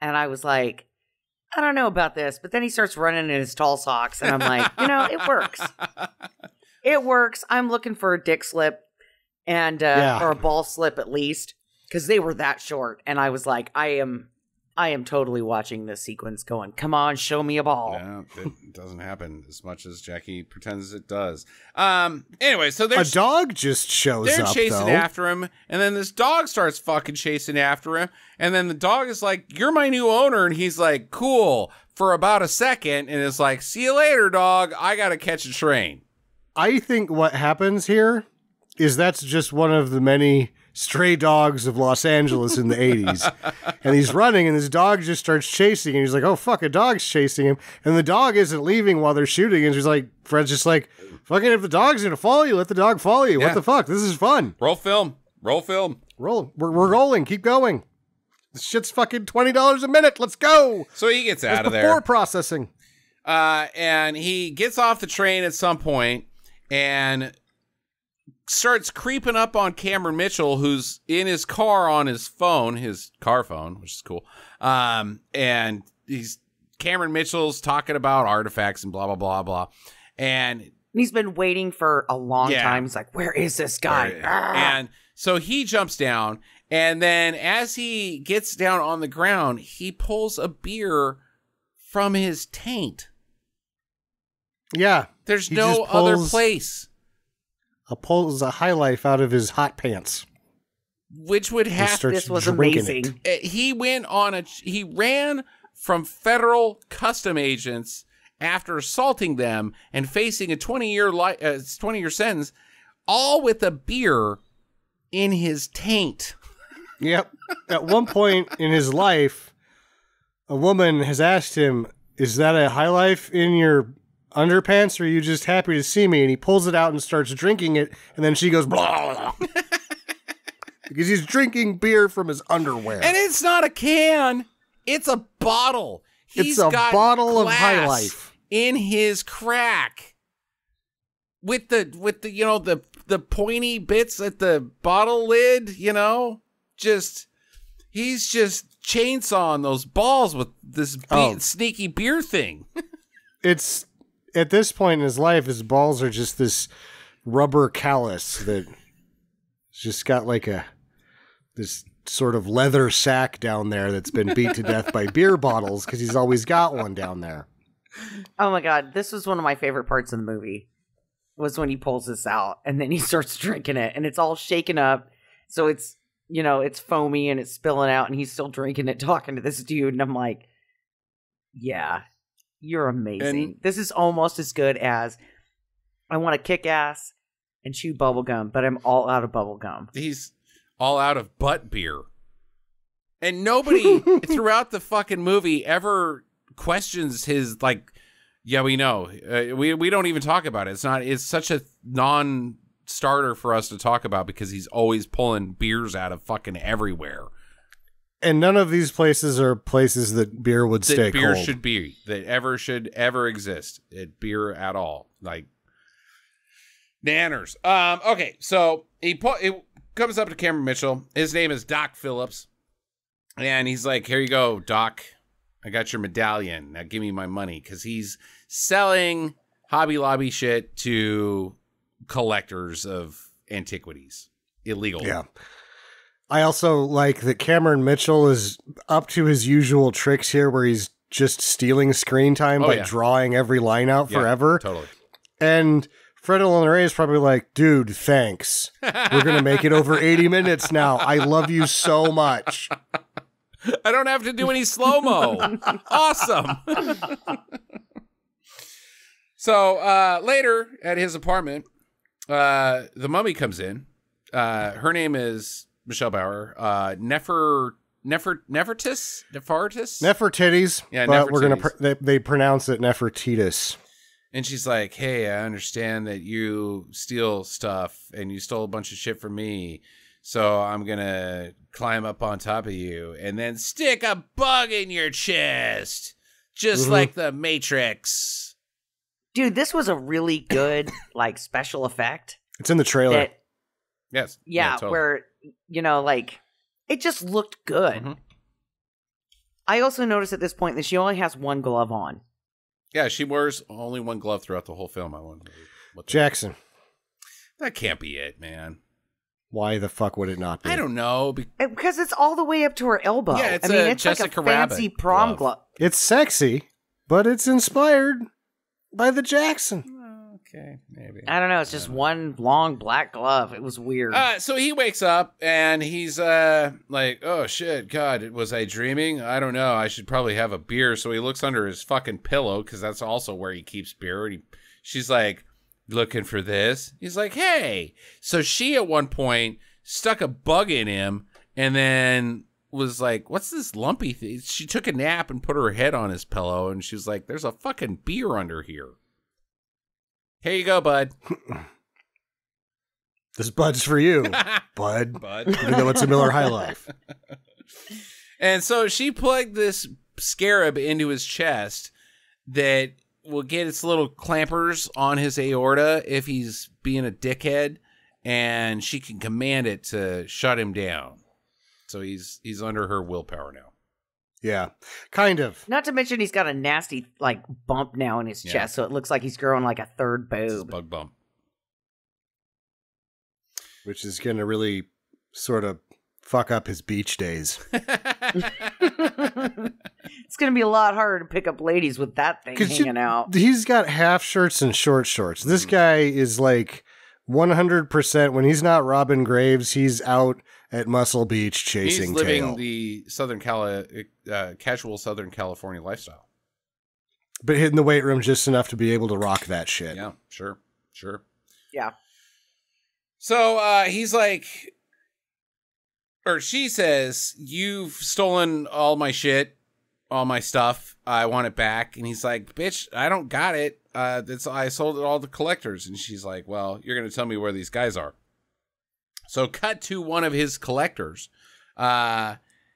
And I was like, I don't know about this. But then he starts running in his tall socks. And I'm like, it works. It works. I'm looking for a dick slip and or a ball slip at least, because they were that short. And I was like, I am totally watching this sequence going, come on, show me a ball. Yeah, it doesn't happen as much as Jackie pretends it does. Anyway, so there's a dog just shows up. They're chasing after him, and then this dog starts fucking chasing after him, and then the dog is like, you're my new owner, and he's like, cool, for about a second, and it's like, see you later, dog, I gotta catch a train. I think what happens here is that's just one of the many stray dogs of Los Angeles in the 80s. And he's running, and this dog just starts chasing, and he's like, oh, fuck, a dog's chasing him. And the dog isn't leaving while they're shooting, and she's like, Fred's just like, fucking, if the dog's gonna follow you, let the dog follow you. Yeah. What the fuck? This is fun. Roll film. We're rolling. Keep going. This shit's fucking $20 a minute. Let's go. So he gets out of there. Before processing. And he gets off the train at some point, and starts creeping up on Cameron Mitchell, who's in his car on his phone, his car phone, which is cool. And Cameron Mitchell's talking about artifacts and blah, blah, blah, blah. And he's been waiting for a long time. He's like, where is this guy? And so he jumps down, and then as he gets down on the ground, he pulls a beer from his taint. Yeah. There's no other place. Pulls a high life out of his hot pants, which would have. This was amazing. He ran from federal custom agents after assaulting them and facing a 20-year sentence, all with a beer in his taint. Yep. At one point in his life, a woman has asked him, "Is that a high life in your underpants, or are you just happy to see me?" And he pulls it out and starts drinking it, and then she goes, blah, blah. Because he's drinking beer from his underwear. And it's not a can, it's a bottle. It's a bottle of High Life in his crack with the the pointy bits at the bottle lid, he's just chainsawing those balls with this sneaky beer thing. It's at this point in his life, his balls are just this rubber callus that just got like this sort of leather sack down there that's been beat to death by beer bottles because he's always got one down there. Oh my God. This was one of my favorite parts of the movie. was when he pulls this out, and then he starts drinking it, and it's all shaken up, so it's, you know, it's foamy and it's spilling out, and he's still drinking it, talking to this dude, and I'm like, yeah, you're amazing. And this is almost as good as I want to kick ass and chew bubblegum, but I'm all out of bubblegum. He's all out of butt beer. And nobody throughout the fucking movie ever questions his, like, yeah, we know. We don't even talk about it. It's such a non-starter for us to talk about because he's always pulling beers out of fucking everywhere. And none of these places are places that beer would stay beer cold. should ever exist. Beer at all. Like, nanners. Okay, so he comes up to Cameron Mitchell. His name is Doc Phillips. And he's like, here you go, Doc. I got your medallion. Now give me my money. Because he's selling Hobby Lobby shit to collectors of antiquities. Illegal. Yeah. I also like that Cameron Mitchell is up to his usual tricks here where he's just stealing screen time by drawing every line out forever. Totally. And Fred Olen Ray is probably like, dude, thanks. We're going to make it over 80 minutes now. I love you so much. I don't have to do any slow-mo. Awesome. So later at his apartment, the mummy comes in. Her name is Michelle Bauer. Nefratis? Nefertiti's. Yeah, but Nefertiti's. They pronounce it Nefratitis. And she's like, hey, I understand that you steal stuff and you stole a bunch of shit from me. So I'm going to climb up on top of you and then stick a bug in your chest. Just like the Matrix. Dude, this was a really good, like, special effect. It's in the trailer. Yes. Yeah, totally. where, you know, like, it just looked good. Mm-hmm. I also noticed at this point that she only has one glove on. Yeah, she wears only one glove throughout the whole film. I wonder Jackson. That can't be it, man. Why the fuck would it not be? I don't know. Because it's all the way up to her elbow. Yeah, it's it's Jessica like a fancy Rabbit prom glove. glove. It's sexy, but it's inspired by the Jackson. Okay, maybe. I don't know. It's just one long black glove. It was weird. So he wakes up and he's like, oh shit, God, was I dreaming? I don't know. I should probably have a beer. So he looks under his fucking pillow because that's also where he keeps beer. And she's like, looking for this? He's like, hey. So she at one point stuck a bug in him and then was like, what's this lumpy thing? She took a nap and put her head on his pillow and she was like, there's a fucking beer under here. Here you go, bud. This bud's for you, bud. Even though it's a Miller High Life. And so she plugged this scarab into his chest that will get its little clampers on his aorta if he's being a dickhead, and she can command it to shut him down. So he's under her willpower now. Yeah, kind of. Not to mention he's got a nasty, like, bump now in his chest, so it looks like he's growing like a third boob. Bug bump. Which is going to really sort of fuck up his beach days. It's going to be a lot harder to pick up ladies with that thing hanging out. He's got half shirts and short shorts. This guy is like 100%. When he's not robbing graves, he's out at Muscle Beach chasing He's living tail. the casual Southern California lifestyle. But hitting the weight room just enough to be able to rock that shit. Yeah, sure. Yeah. So he's like, or she says, you've stolen all my shit, all my stuff. I want it back. And he's like, bitch, I don't got it. I sold it all to collectors. And she's like, well, you're going to tell me where these guys are. So cut to one of his collectors.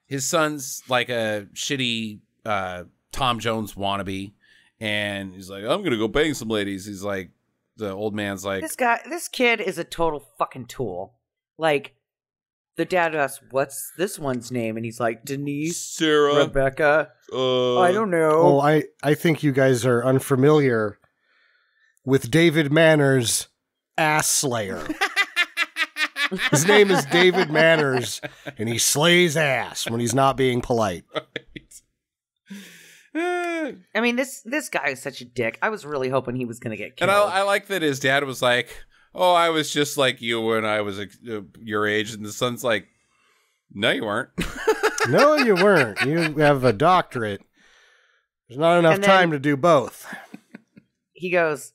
His son's like a shitty Tom Jones wannabe. And he's like, I'm going to go bang some ladies. He's like, the old man's like, this kid is a total fucking tool. Like, the dad asks, what's this one's name? And he's like, Denise, Sarah, Rebecca, I don't know. Oh, I think you guys are unfamiliar with David Manners' Ass Slayer. His name is David Manners, and he slays ass when he's not being polite. Right. I mean, this guy is such a dick. I was really hoping he was going to get killed. And I like that his dad was like, oh, I was just like you when I was your age. And the son's like, no, you weren't. No, you weren't. You have a doctorate. There's not enough time to do both. He goes,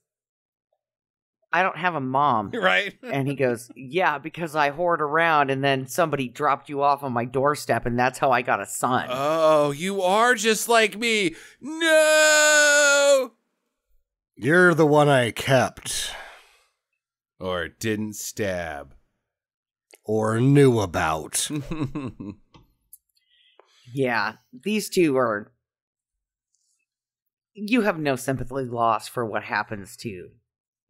I don't have a mom. Right. And he goes, yeah, because I whored around and then somebody dropped you off on my doorstep and that's how I got a son. Oh, you are just like me. No. You're the one I kept. Or didn't stab. Or knew about. Yeah, these two are... You have no sympathy lost for what happens to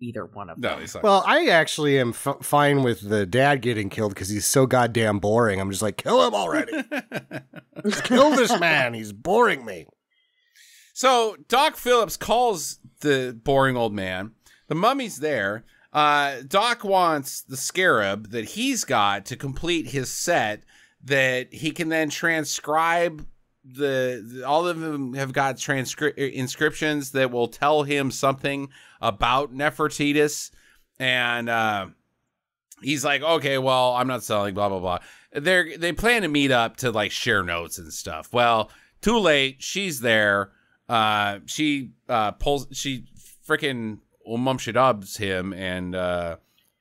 either one of them. No, well, I actually am fine with the dad getting killed because he's so goddamn boring. I'm just like, kill him already. Just kill this man. He's boring me. So Doc Phillips calls the boring old man. The mummy's there. Doc wants the scarab that he's got to complete his set that he can then transcribe. All of them have got inscriptions that will tell him something about Nefratis, and he's like, okay, well, I'm not selling, blah blah blah. They plan to meet up to like share notes and stuff. Well, too late. She's there. She freaking mumshadubs him and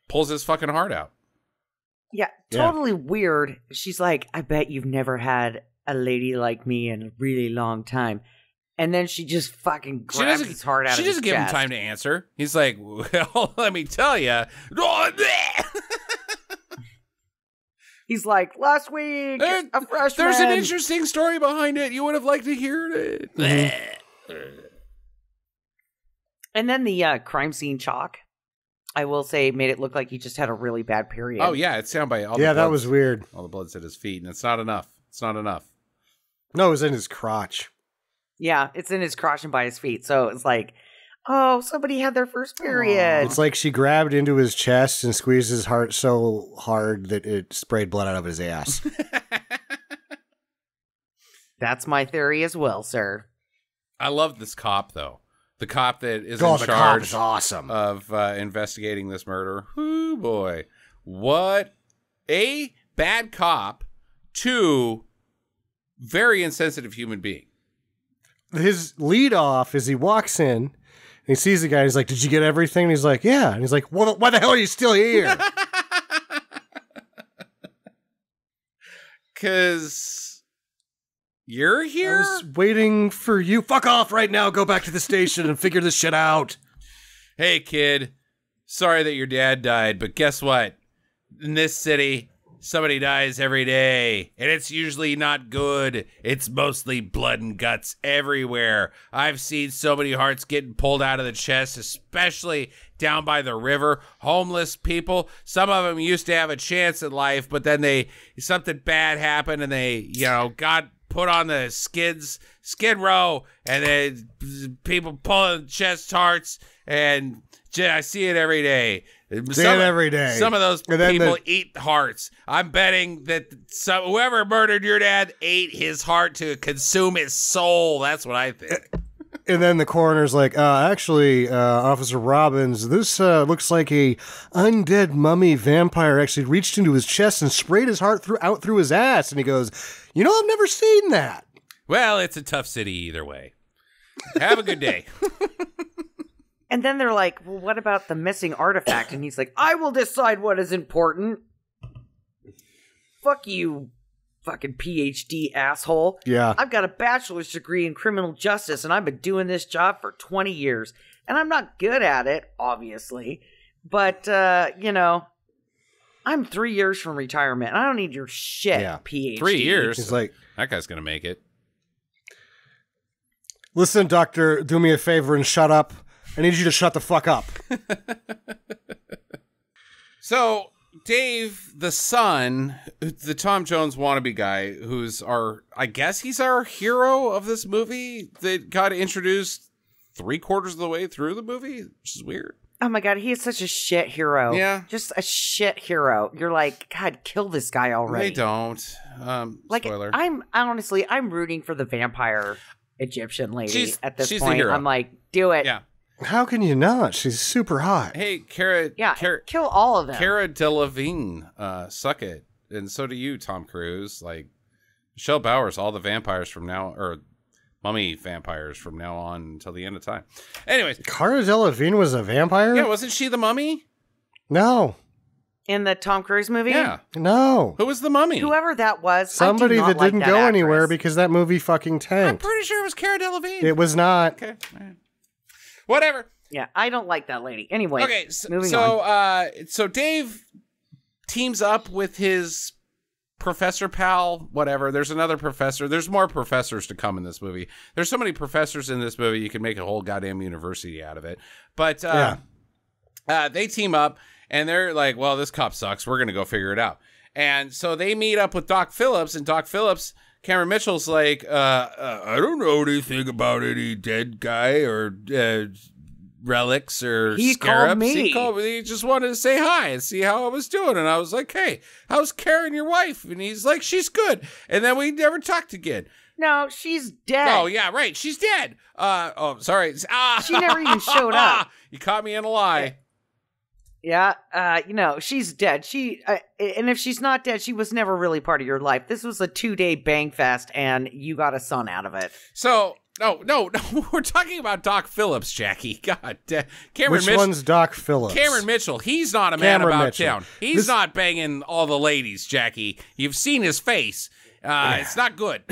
pulls his fucking heart out. Yeah, totally weird. She's like, I bet you've never had a lady like me in a really long time. And then she just fucking grabs his heart out of his chest. She doesn't give him time to answer. He's like, well, let me tell you. He's like, last week, a freshman. There's an interesting story behind it. You would have liked to hear it. Mm-hmm. And then the crime scene chalk, I will say, made it look like he just had a really bad period. Oh, yeah. It's down by all the blood. Yeah, that was weird. All the blood's at his feet, and it's not enough. It's not enough. No, it was in his crotch. Yeah, it's in his crotch and by his feet. So it's like, oh, somebody had their first period. It's like she grabbed into his chest and squeezed his heart so hard that it sprayed blood out of his ass. That's my theory as well, sir. I love this cop, though. The cop that is in charge cop is awesome. of investigating this murder. Ooh, boy. What a bad cop to very insensitive human being. His lead off is he walks in and he sees the guy. He's like, did you get everything? And he's like, yeah. And he's like, well, why the hell are you still here? Because you're here? I was waiting for you. Fuck off right now. Go back to the station and figure this shit out. Hey, kid. Sorry that your dad died, but guess what? In this city, somebody dies every day, and it's usually not good. It's mostly blood and guts everywhere. I've seen so many hearts getting pulled out of the chest, especially down by the river. Homeless people. Some of them used to have a chance in life, but then something bad happened, and they, got put on the skid row, and then people pulling chest hearts, and I see it every day. Every day. Some of those people eat hearts. I'm betting that whoever murdered your dad ate his heart to consume his soul. That's what I think. And then the coroner's like, actually, Officer Robbins, this looks like a undead mummy vampire actually reached into his chest and sprayed his heart out through his ass. And he goes, I've never seen that. Well, it's a tough city either way. Have a good day. And then they're like, well, what about the missing artifact? And he's like, I will decide what is important. Fuck you, fucking PhD asshole. Yeah. I've got a bachelor's degree in criminal justice, and I've been doing this job for 20 years. And I'm not good at it, obviously. But, I'm 3 years from retirement. And I don't need your shit, PhD. 3 years? He's like, that guy's going to make it. Listen, doctor, do me a favor and shut up. I need you to shut the fuck up. So, Dave, the son, the Tom Jones wannabe guy, I guess he's our hero of this movie that got introduced 3/4 of the way through the movie, which is weird. Oh my God, he is such a shit hero. Yeah. Just a shit hero. You're like, God, kill this guy already. They don't. Spoiler. I'm rooting for the vampire. Egyptian lady at this she's point. the hero. I'm like, do it. Yeah. How can you not? She's super hot. Hey, Cara. Yeah, kill all of them. Cara Delevingne, suck it. And so do you, Tom Cruise. Like, Michelle Bauer's all the vampires from now, or mummy vampires from now on until the end of time. Anyways. Cara Delevingne was a vampire? Yeah, wasn't she the mummy? No. In the Tom Cruise movie? Yeah. No. Who was the mummy? Whoever that was. Somebody that didn't go actress. anywhere because that movie fucking I'm tanked. pretty sure it was Cara Delevingne. It was not. Okay. Whatever. Yeah, I don't like that lady. Anyway, Okay, moving on. So Dave teams up with his professor pal, whatever. There's another professor. There's more professors to come in this movie. There's so many professors in this movie, you can make a whole goddamn university out of it. But they team up, and they're like, well, this cop sucks. We're going to go figure it out. And so they meet up with Doc Phillips, and Doc Phillips, Cameron Mitchell's like, I don't know anything about any dead guy or relics or scarabs. He called me. He just wanted to say hi and see how I was doing. And I was like, hey, how's Karen, your wife? And he's like, she's good. And then we never talked again. No, she's dead. Oh, yeah, right. She's dead. Oh, sorry. She never even showed up. You caught me in a lie. Yeah, she's dead. And if she's not dead, she was never really part of your life. This was a 2-day bang fest, and you got a son out of it. So, no, we're talking about Doc Phillips, Jackie. God damn. Which one's Doc Phillips? Cameron Mitchell. He's not a man about town. He's not banging all the ladies, Jackie. You've seen his face. It's not good.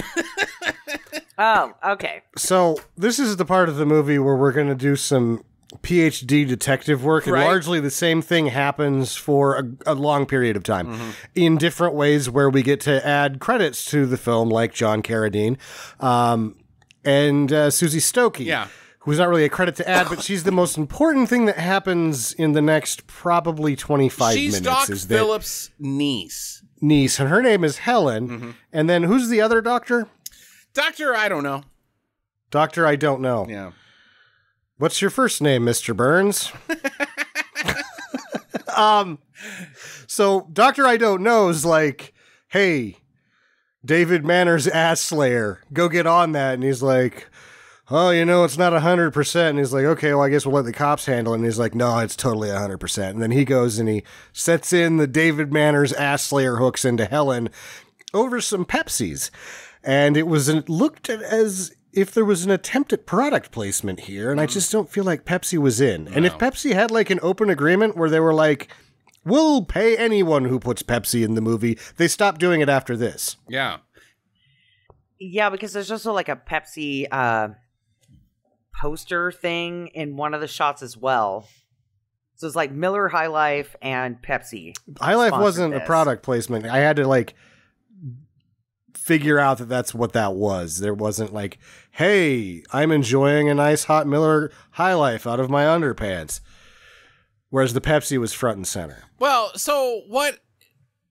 Oh, okay. So this is the part of the movie where we're going to do some PhD detective work, and largely the same thing happens for a long period of time in different ways where we get to add credits to the film, like John Carradine and Suzy Stokey, who's not really a credit to add, but she's the most important thing that happens in the next probably 25 minutes. She's Doc Phillips' niece, and her name is Helen. And then who's the other doctor? Doctor, I don't know. Doctor, I don't know. Yeah. What's your first name, Mr. Burns? So Dr. I Don't Know's like, hey, David Manners ass slayer, go get on that. And he's like, oh, it's not 100%. And he's like, okay, well, I guess we'll let the cops handle it. And he's like, no, it's totally 100%. And then he goes and he sets in the David Manners ass slayer hooks into Helen over some Pepsis. And it looked as if there was an attempt at product placement here, and I just don't feel like Pepsi was in. And if Pepsi had like an open agreement where they were like, we'll pay anyone who puts Pepsi in the movie, they stopped doing it after this. Yeah. Yeah, because there's also like a Pepsi poster thing in one of the shots as well. So it's like Miller High Life and Pepsi. High Life wasn't a product placement. I had to like figure out that that's what that was. There wasn't like, hey, I'm enjoying a nice hot Miller High Life out of my underpants. Whereas the Pepsi was front and center. Well, so what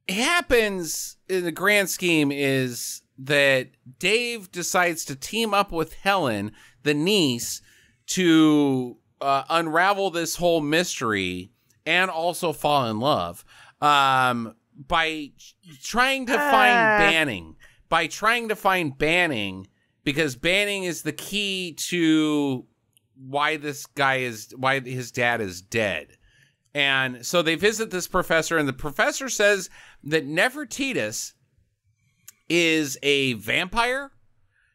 happens in the grand scheme is that Dave decides to team up with Helen, the niece, to unravel this whole mystery and also fall in love by trying to find Banning. By trying to find Banning, because Banning is the key to why his dad is dead. And so they visit this professor, and the professor says that Nefratis is a vampire.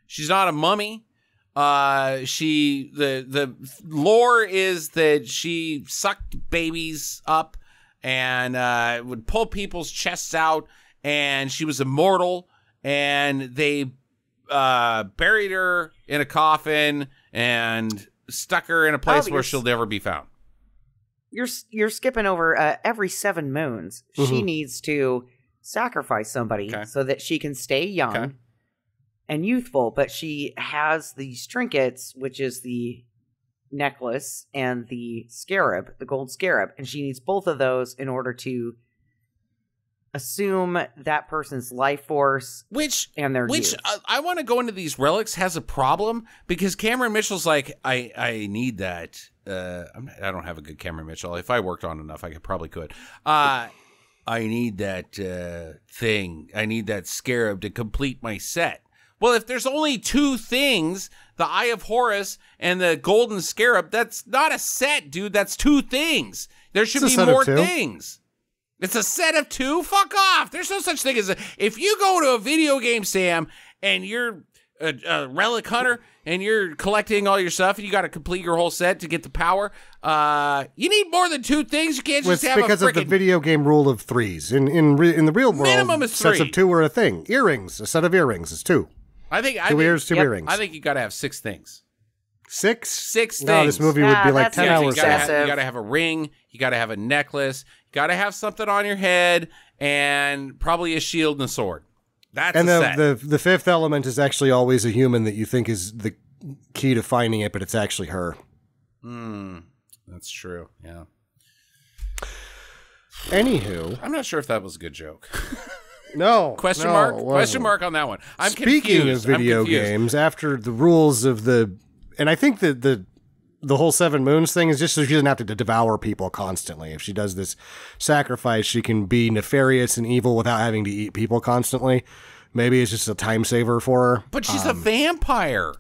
She's not a mummy. The lore is that she sucked babies up and would pull people's chests out, and she was immortal. And they buried her in a coffin and stuck her in a place where she'll never be found. You're skipping over every 7 moons. She needs to sacrifice somebody so that she can stay young and youthful. But she has these trinkets, which is the necklace and the scarab, the gold scarab. And she needs both of those in order to assume that person's life force and their youth. I want to go into these relics has a problem because Cameron Mitchell's like, I need that. I don't have a good Cameron Mitchell. If I worked on enough, I probably could. I need that thing. I need that scarab to complete my set. Well, if there's only two things, the Eye of Horus and the Golden Scarab, that's not a set, dude. That's two things. There should be more things. It's a set of two? Fuck off. There's no such thing as if you go to a video game, Sam, and you're a relic hunter and you're collecting all your stuff and you got to complete your whole set to get the power, you need more than two things. You can't just have because of the video game rule of threes. In the real world, minimum is three. Sets of two are a thing. Earrings, a set of earrings is two. Two ears, two earrings. I think you got to have 6 things. 6? 6 things. No, this movie would be like 10 hours. You got to have a ring. You got to have a necklace. You got to have something on your head, and probably a shield and a sword. That's and a set. The fifth element is actually always a human that you think is the key to finding it, but it's actually her. That's true. Yeah. Anywho, I'm not sure if that was a good joke. No. Question mark? Question mark on that one. I'm Speaking confused. of video games, after the rules of and I think that the whole Seven Moons thing is just so she doesn't have to devour people constantly. If she does this sacrifice, she can be nefarious and evil without having to eat people constantly. Maybe it's just a time saver for her. But she's a vampire.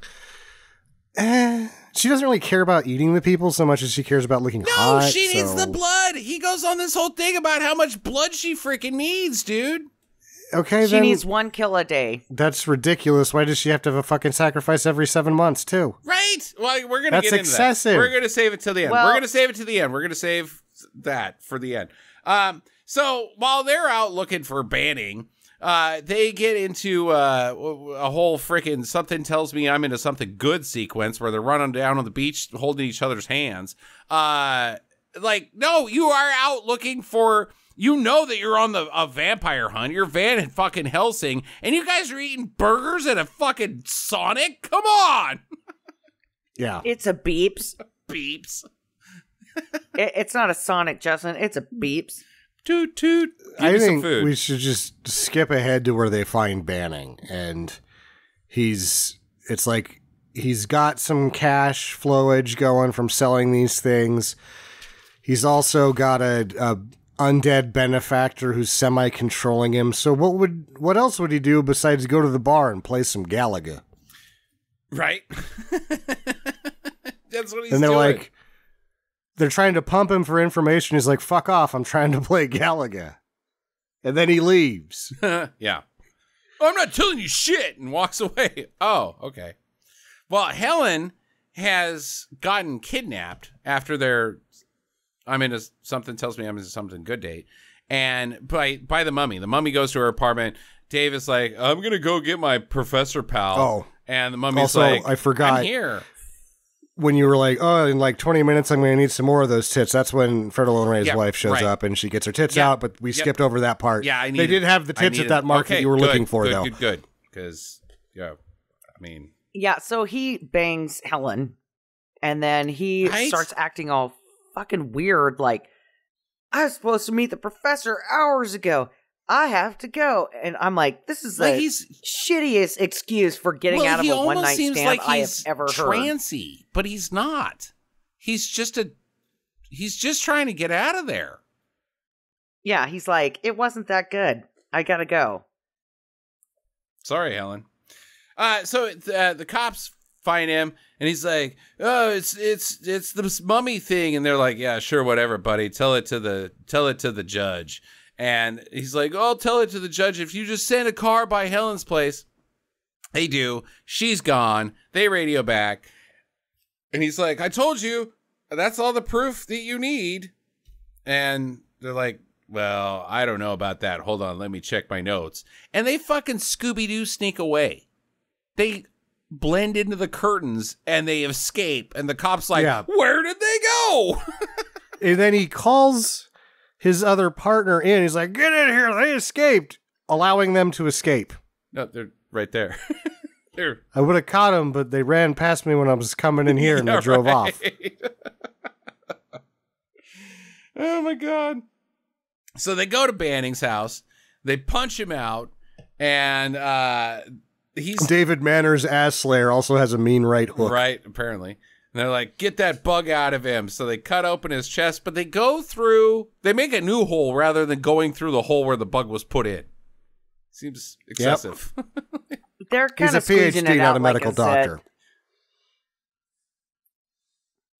She doesn't really care about eating the people so much as she cares about looking hot. No, she needs the blood. He goes on this whole thing about how much blood she freaking needs, dude. Okay, she needs 1 kill a day. That's ridiculous. Why does she have to have a fucking sacrifice every 7 months, too? Right. Well, we're going to get into excessive. that. We're going to save it till the end. Well, we're going to save it to the end. We're going to save that for the end. So while they're out looking for banning, they get into a whole freaking something tells me I'm into something good sequence where they're running down on the beach holding each other's hands. Like, no, you are out looking for... You know that you're on a vampire hunt. You're Van and fucking Helsing, and you guys are eating burgers at a fucking Sonic? Come on! Yeah. It's a Beeps. Beeps. It's not a Sonic, Justin. It's a Beeps. Toot, toot. I think we should just skip ahead to where they find Banning, and it's like he's got some cash flowage going from selling these things. He's also got a undead benefactor who's semi-controlling him. So what else would he do besides go to the bar and play some Galaga? Right. That's what he's and they're doing. like, they're trying to pump him for information. He's like, fuck off, I'm trying to play Galaga. And then he leaves. Yeah. Oh, I'm not telling you shit, and walks away. Oh, okay. Well, Helen has gotten kidnapped after their something tells me I'm into something good date. And by the mummy. The mummy goes to her apartment. Dave is like, I'm going to go get my professor pal. Oh. And the mummy's also, like, I forgot. I'm here. When you were like, oh, in like 20 minutes, I'm going to need some more of those tits. That's when Fred Olen Ray's wife shows up and she gets her tits out, but we skipped over that part. Yeah, they did have the tits at that mark that you were looking for, though. Good. Because, yeah, I mean. Yeah, so he bangs Helen, and then he starts acting all fucking weird, like, I was supposed to meet the professor hours ago. I have to go. And I'm like, this is the shittiest excuse for getting out of a one-night stand I have ever heard. Trancy, but he's not. He's just trying to get out of there. Yeah, he's like, it wasn't that good. I gotta go. Sorry, Helen. So the cops find him, and he's like, "Oh, it's the mummy thing," and they're like, "Yeah, sure, whatever, buddy. Tell it to the judge." And he's like, "Oh, I'll tell it to the judge if you just send a car by Helen's place." They do. She's gone. They radio back, and he's like, "I told you, that's all the proof that you need." And they're like, "Well, I don't know about that. Hold on, let me check my notes." And they fucking Scooby-Doo sneak away. They blend into the curtains and they escape, and the cop's like, where did they go? And then he calls his other partner in. He's like, get in here, they escaped, allowing them to escape. No, they're right there. I would have caught them, but they ran past me when I was coming in here and they drove off. Oh my god. So they go to Banning's house, they punch him out, and David Manners' ass slayer also has a mean right hook. Right, apparently. And they're like, get that bug out of him. So they cut open his chest, but they make a new hole rather than going through the hole where the bug was put in. Seems excessive. Yep. they're kind He's a of squeezing PhD, it not out a medical like a doctor.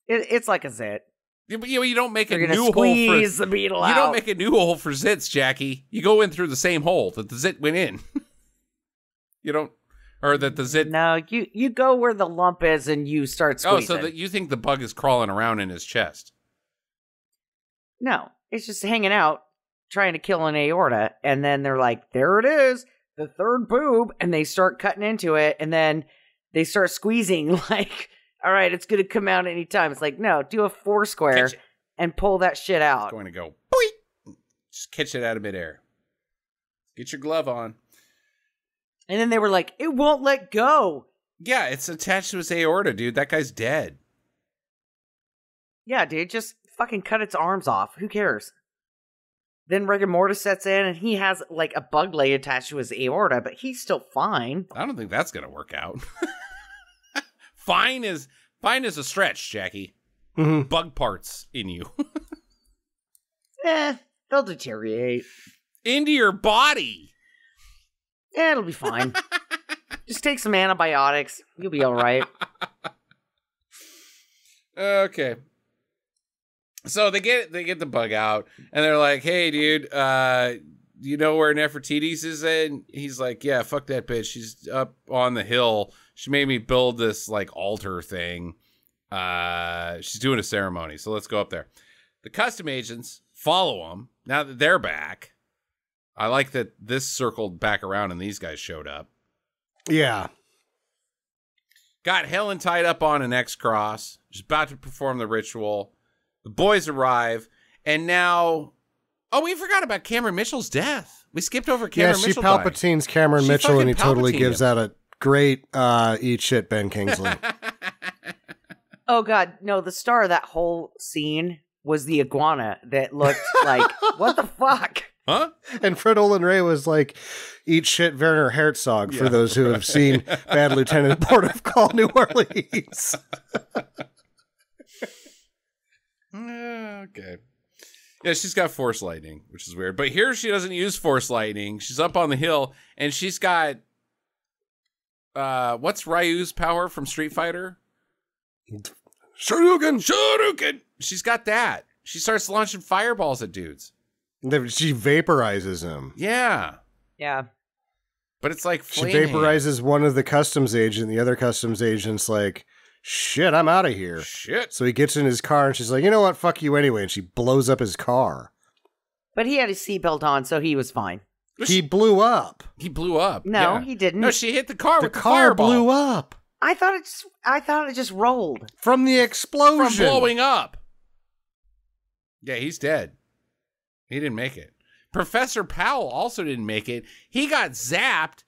It's like a zit. Yeah, but you don't make They're a gonna new hole squeeze for the beetle you out. don't make a new hole for zits, Jackie. You go in through the same hole that the zit went in. You don't, or that the zit. No, you go where the lump is and you start squeezing. Oh, so that you think the bug is crawling around in his chest? No, it's just hanging out, trying to kill an aorta, and then they're like, "There it is, the third boob," and they start cutting into it, and then they start squeezing like, "All right, it's gonna come out anytime." It's like, no, do a foursquare and pull that shit out. It's going to go, boing! Just catch it out of midair. Get your glove on. And then they were like, "It won't let go." Yeah, it's attached to his aorta, dude. That guy's dead. Yeah, dude, just fucking cut its arms off. Who cares? Then rigor mortis sets in, and he has like a bug lay attached to his aorta, but he's still fine. I don't think that's gonna work out. Fine is a stretch, Jackie. Mm-hmm. Bug parts in you. They'll deteriorate. Into your body. Yeah, it'll be fine. Just take some antibiotics. You'll be all right. Okay. So they get the bug out, and they're like, "Hey, dude, you know where Nefratis is in?" He's like, "Yeah, fuck that bitch. She's up on the hill. She made me build this like altar thing. She's doing a ceremony, so let's go up there." The custom agents follow them now that they're back. I like that this circled back around and these guys showed up. Yeah. Got Helen tied up on an X cross. She's about to perform the ritual. The boys arrive, and now... Oh, we forgot about Cameron Mitchell's death. We skipped over Cameron Mitchell. Yeah, she Palpatine's Cameron She Mitchell, and he fucking totally Palpatined gives him. out a great eat shit Ben Kingsley. Oh, God. No, the star of that whole scene was the iguana that looked like, what the fuck? Huh? And Fred Olen Ray was like, eat shit Werner Herzog, for those who have seen Bad Lieutenant Port of Call New Orleans. Okay. Yeah, she's got force lightning, which is weird. But here she doesn't use force lightning. She's up on the hill, and she's got... what's Ryu's power from Street Fighter? Shoryuken! Shoryuken! She's got that. She starts launching fireballs at dudes. She vaporizes him. Yeah. Yeah. But it's like She flame vaporizes one of the customs agent. The other customs agent's like, shit, I'm out of here. Shit. So he gets in his car, and she's like, you know what? Fuck you anyway. And she blows up his car. But he had his seatbelt on, so he was fine. He blew up. He blew up. No, Yeah. he didn't. No, she hit the car with the car fireball. blew up. I thought it just rolled. From the explosion. From blowing up. Yeah, he's dead. He didn't make it. Professor Powell also didn't make it. He got zapped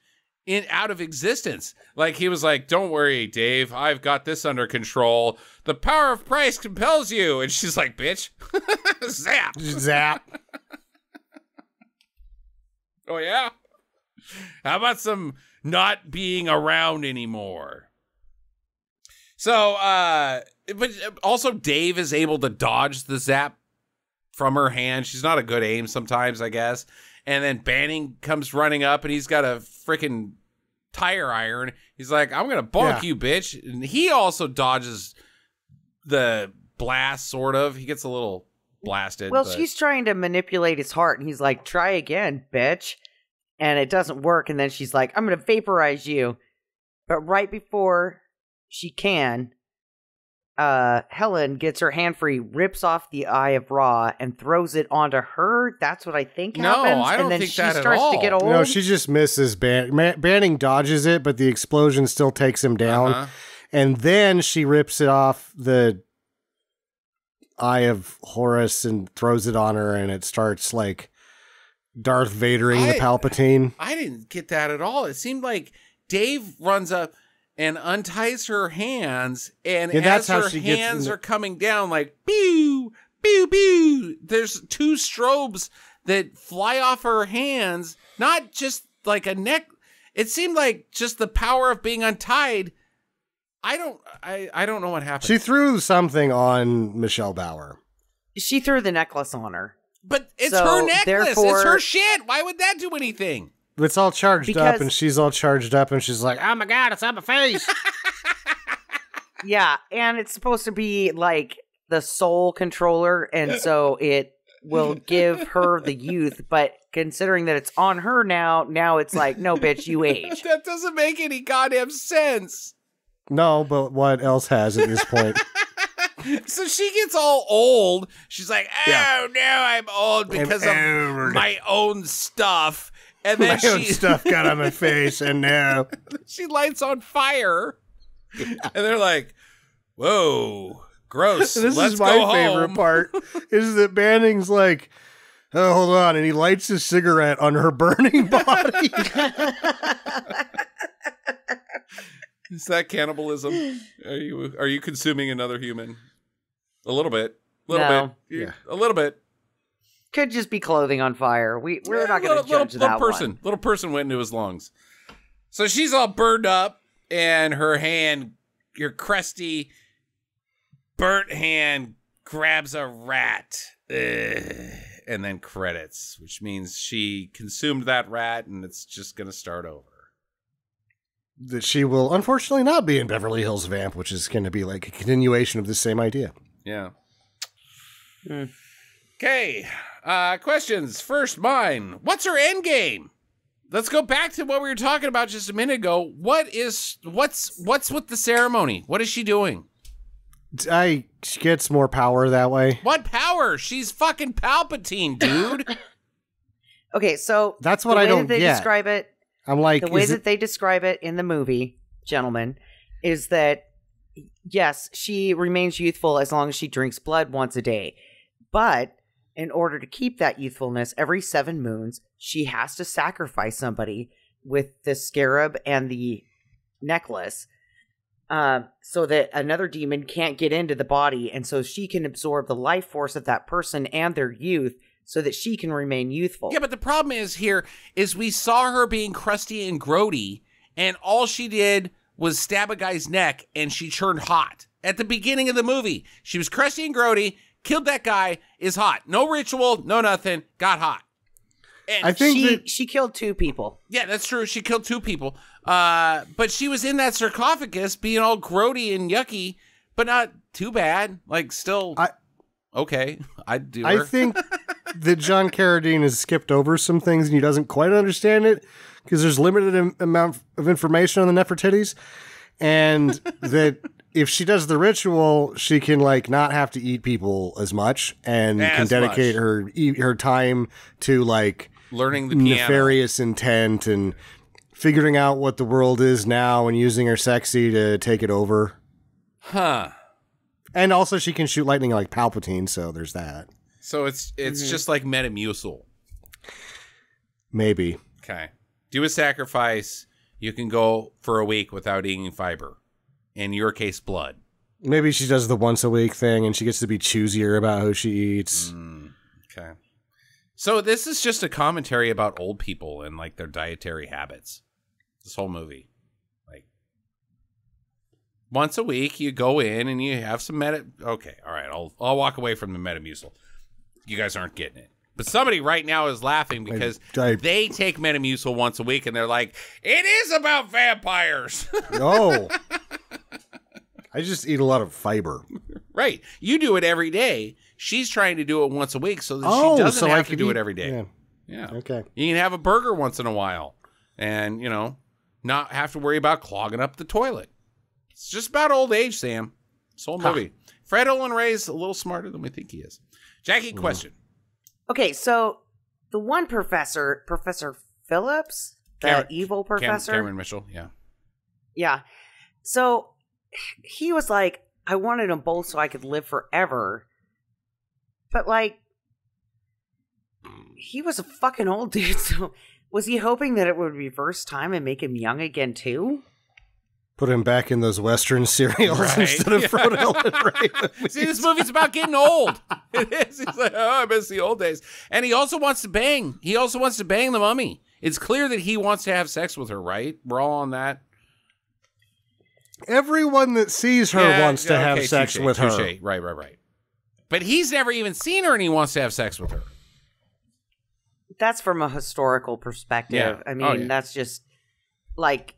out of existence. Like, he was like, don't worry, Dave. I've got this under control. The power of price compels you. And she's like, bitch. Zap. Zap. Oh, yeah? How about some not being around anymore? So, but also Dave is able to dodge the zap from her hand. She's not a good aim sometimes, I guess. And then Banning comes running up, and he's got a freaking tire iron. He's like, I'm going to bonk you, bitch. And he also dodges the blast, sort of. He gets a little blasted. Well, but... she's trying to manipulate his heart, and he's like, try again, bitch. And it doesn't work, and then she's like, I'm going to vaporize you. But right before she can, Helen gets her hand free, rips off the Eye of Ra, and throws it onto her. That's what I think happens. No, I don't and then think she that at starts all. to get old. No, she just misses Banning dodges it, but the explosion still takes him down. Uh-huh. And then she rips it off the Eye of Horus and throws it on her, and it starts like Darth Vadering the Palpatine. I didn't get that at all. It seemed like Dave runs up and unties her hands, and as her hands are coming down, like, pew, pew, pew, there's two strobes that fly off her hands, not just like a neck. It seemed like just the power of being untied. I don't know what happened. She threw something on Michelle Bauer. She threw the necklace on her. But it's So, her necklace. therefore- It's her shit. Why would that do anything? It's all charged up, Because- and she's all charged up, and she's like, "Oh my god, it's on my face!" Yeah, and it's supposed to be like the soul controller, and so it will give her the youth, but considering that it's on her now it's like, no, bitch, you age. That doesn't make any goddamn sense. No, but what else has at this point? So she gets all old. She's like, oh, Yeah. now I'm old because of old. my own stuff. And then My own stuff got on my face, and now she lights on fire. And they're like, whoa, gross. this Let's is my go favorite home. part. Is that Banning's like, "Oh, hold on," and he lights his cigarette on her burning body. Is that cannibalism? Are you consuming another human? A little bit. No. Yeah. A little bit. Could just be clothing on fire. We're not going to judge that one. Little person went into his lungs. So she's all burned up, and her crusty, burnt hand grabs a rat. Ugh. And then credits, which means she consumed that rat, and it's just going to start over. That she will unfortunately not be in Beverly Hills Vamp, which is going to be like a continuation of the same idea. Yeah. Okay. Questions. First, mine. What's her end game? Let's go back to what we were talking about just a minute ago. What's with the ceremony? What is she doing? She gets more power that way. What power? She's fucking Palpatine, dude. Okay, so That's what the I way don't that they get. describe it, I'm like, the way that they describe it in the movie, gentlemen, is that yes, she remains youthful as long as she drinks blood once a day. But in order to keep that youthfulness, every 7 moons, she has to sacrifice somebody with the scarab and the necklace so that another demon can't get into the body. And so she can absorb the life force of that person and their youth so that she can remain youthful. Yeah, but the problem is we saw her being crusty and grody, and all she did was stab a guy's neck, and she turned hot. At the beginning of the movie, she was crusty and grody, killed that guy, is hot. No ritual, no nothing, got hot. And I think she killed 2 people. yeah, that's true. She killed 2 people. But she was in that sarcophagus being all grody and yucky, but not too bad. Like, still, okay, I'd do her. I think that John Carradine has skipped over some things and he doesn't quite understand it because there's limited amount of information on the Nefratis, and that if she does the ritual, she can like not have to eat people as much and can dedicate her time to like learning the piano. Nefarious intent and figuring out what the world is now and using her sexy to take it over. Huh. And also she can shoot lightning like Palpatine, so there's that. So it's just like Metamucil. Maybe. Okay. Do a sacrifice. You can go for a week without eating fiber. In your case, blood. Maybe she does the once a week thing and she gets to be choosier about who she eats. Okay. So this is just a commentary about old people and like their dietary habits. This whole movie. Like once a week you go in and you have some okay, all right, I'll walk away from the Metamucil. You guys aren't getting it. But somebody right now is laughing because they take Metamucil once a week and they're like, it is about vampires. No. I just eat a lot of fiber. Right. You do it every day. She's trying to do it once a week so that she doesn't have to do it every day. Yeah. Okay. You can have a burger once in a while and, not have to worry about clogging up the toilet. It's just about old age, Sam. This whole movie. Fred Olen Ray's a little smarter than we think he is. Jackie, question. Okay, so the one professor, Professor Phillips, the evil professor. Cameron Mitchell, yeah. Yeah. So he was like, I wanted them both so I could live forever. But like, he was a fucking old dude, so was he hoping that it would reverse time and make him young again too? Put him back in those Western cereals instead of Fred Olen Ray. See, this movie's about getting old. It is. He's like, oh, I miss the old days. And he also wants to bang. He also wants to bang the mummy. It's clear that he wants to have sex with her, right? We're all on that. Everyone that sees her wants to have sex with her. Right. But he's never even seen her and he wants to have sex with her. that's from a historical perspective. Yeah. I mean, that's just like,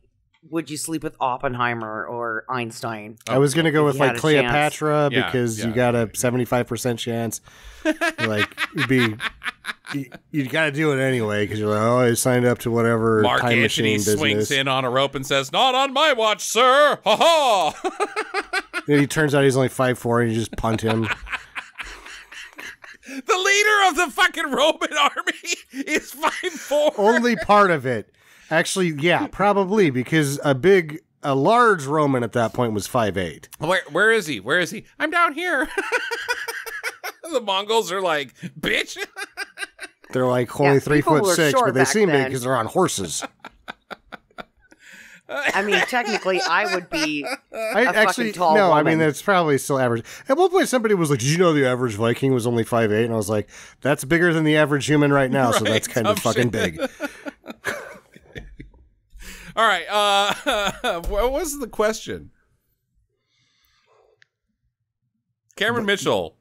would you sleep with Oppenheimer or Einstein? I was going to go with like Cleopatra chance. because you got a 75% chance. Like, you got to do it anyway because you're like, oh, I signed up to whatever Mark time Antony machine business. swings in on a rope and says, "Not on my watch, sir!" Ha ha! And he turns out he's only 5'4", and you just punt him. The leader of the fucking Roman army is 5'4". Only part of it. Actually, yeah, probably because a large Roman at that point was 5'8". Where is he? Where is he? I'm down here. The Mongols are like, bitch. They're like only 3'6", but they seem big because they're on horses. I mean, technically, I would be actually tall no. woman. I mean, that's probably still average. At one point, somebody was like, "Did you know the average Viking was only 5'8"? And I was like, "That's bigger than the average human right now, so that's kind of fucking big." All right. What was the question? Cameron Mitchell.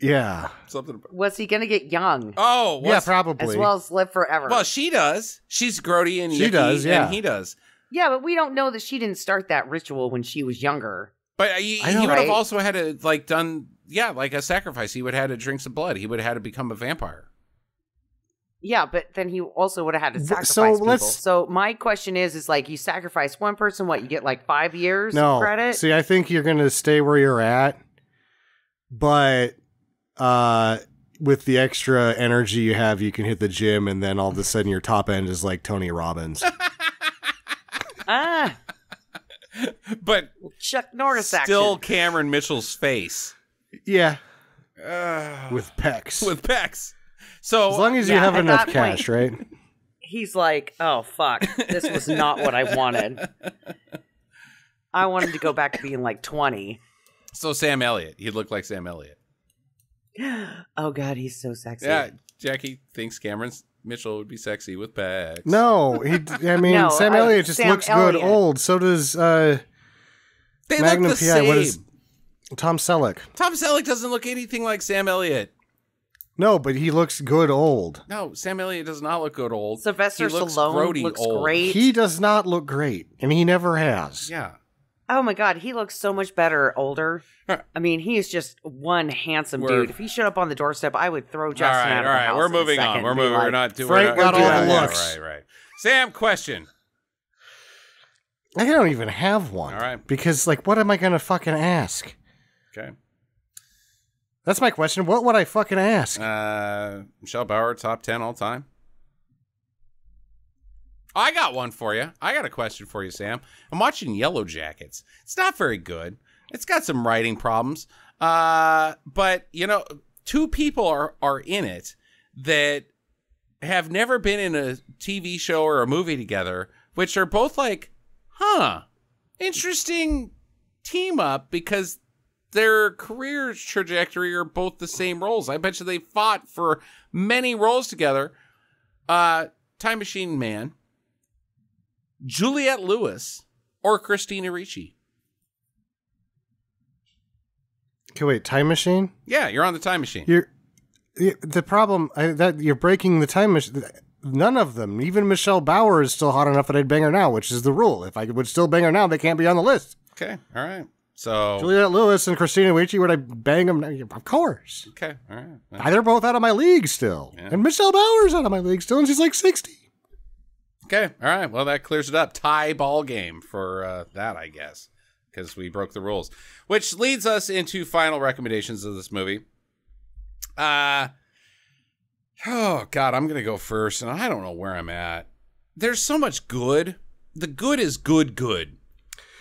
Yeah. Something about... Was he going to get young? Oh, yeah, probably. As well as live forever. Well, she does. She's grody and she yucky, does, yeah. and he does. Yeah, but we don't know that she didn't start that ritual when she was younger. But he would have also had to like done, like a sacrifice. He would have had to drink some blood. He would have had to become a vampire. Yeah, but then he also would have had to sacrifice people. So my question is like, you sacrifice one person, what, you get like 5 years credit? See, I think you're going to stay where you're at, but with the extra energy you have, you can hit the gym, and then all of a sudden your top end is like Tony Robbins. But Chuck Norris still action. Cameron Mitchell's face. Yeah. With pecs. With pecs. So as long as you have enough cash, right? He's like, oh, fuck. This was not what I wanted. I wanted to go back to being like 20. So Sam Elliott. He'd look like Sam Elliott. Oh, God, he's so sexy. Yeah, Jackie thinks Cameron Mitchell would be sexy with pecs. No, Sam Elliott just looks good old. So does they Magnum look the PI. What same. is Tom Selleck? Tom Selleck doesn't look anything like Sam Elliott. No, but he looks good old. No, Sam Elliott does not look good old. Sylvester Stallone looks old. great. He does not look great, and he never has. Yeah. Oh my God, he looks so much better older. I mean, he is just one handsome dude. If he showed up on the doorstep, I would throw Justin out of the house. We're moving on. We're moving. We're not doing. Frank got all the looks. Right. Sam, question. I don't even have one. All right. Because, like, what am I going to fucking ask? Okay. That's my question. What would I fucking ask? Michelle Bauer, top 10 all time. I got one for you. I got a question for you, Sam. I'm watching Yellow Jackets. It's not very good. It's got some writing problems. But, two people are in it that have never been in a TV show or a movie together, which are both like, interesting team up because their career trajectory are both the same roles. I bet you they fought for many roles together. Time Machine Man, Juliette Lewis, or Christina Ricci. Okay, wait, Time Machine? Yeah, you're on the Time Machine. The problem that you're breaking the time machine. None of them, even Michelle Bauer, is still hot enough that I'd bang her now, which is the rule. If I would still bang her now, they can't be on the list. Okay, all right. So Juliette Lewis and Christina Ricci, would I bang them? Of course. Okay, all right. They're both out of my league still. Yeah. And Michelle Bauer's out of my league still, and she's like 60. Okay, all right. Well, that clears it up. Tie ball game for that, I guess, because we broke the rules. Which leads us into final recommendations of this movie. Oh, God, I'm going to go first, and I don't know where I'm at. There's so much good. The good is good.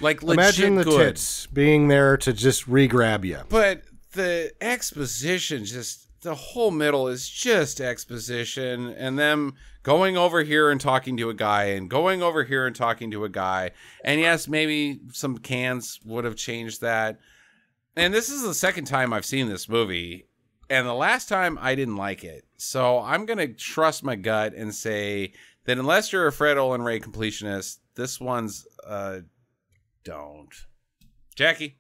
Like, legit Imagine the good. tits being there to just re-grab you. But the exposition, just the whole middle is just exposition, and them going over here and talking to a guy, and going over here and talking to a guy. And yes, maybe some cans would have changed that. And this is the second time I've seen this movie, and the last time I didn't like it. So I'm going to trust my gut and say that unless you're a Fred Olen Ray completionist, this one's don't. Jackie?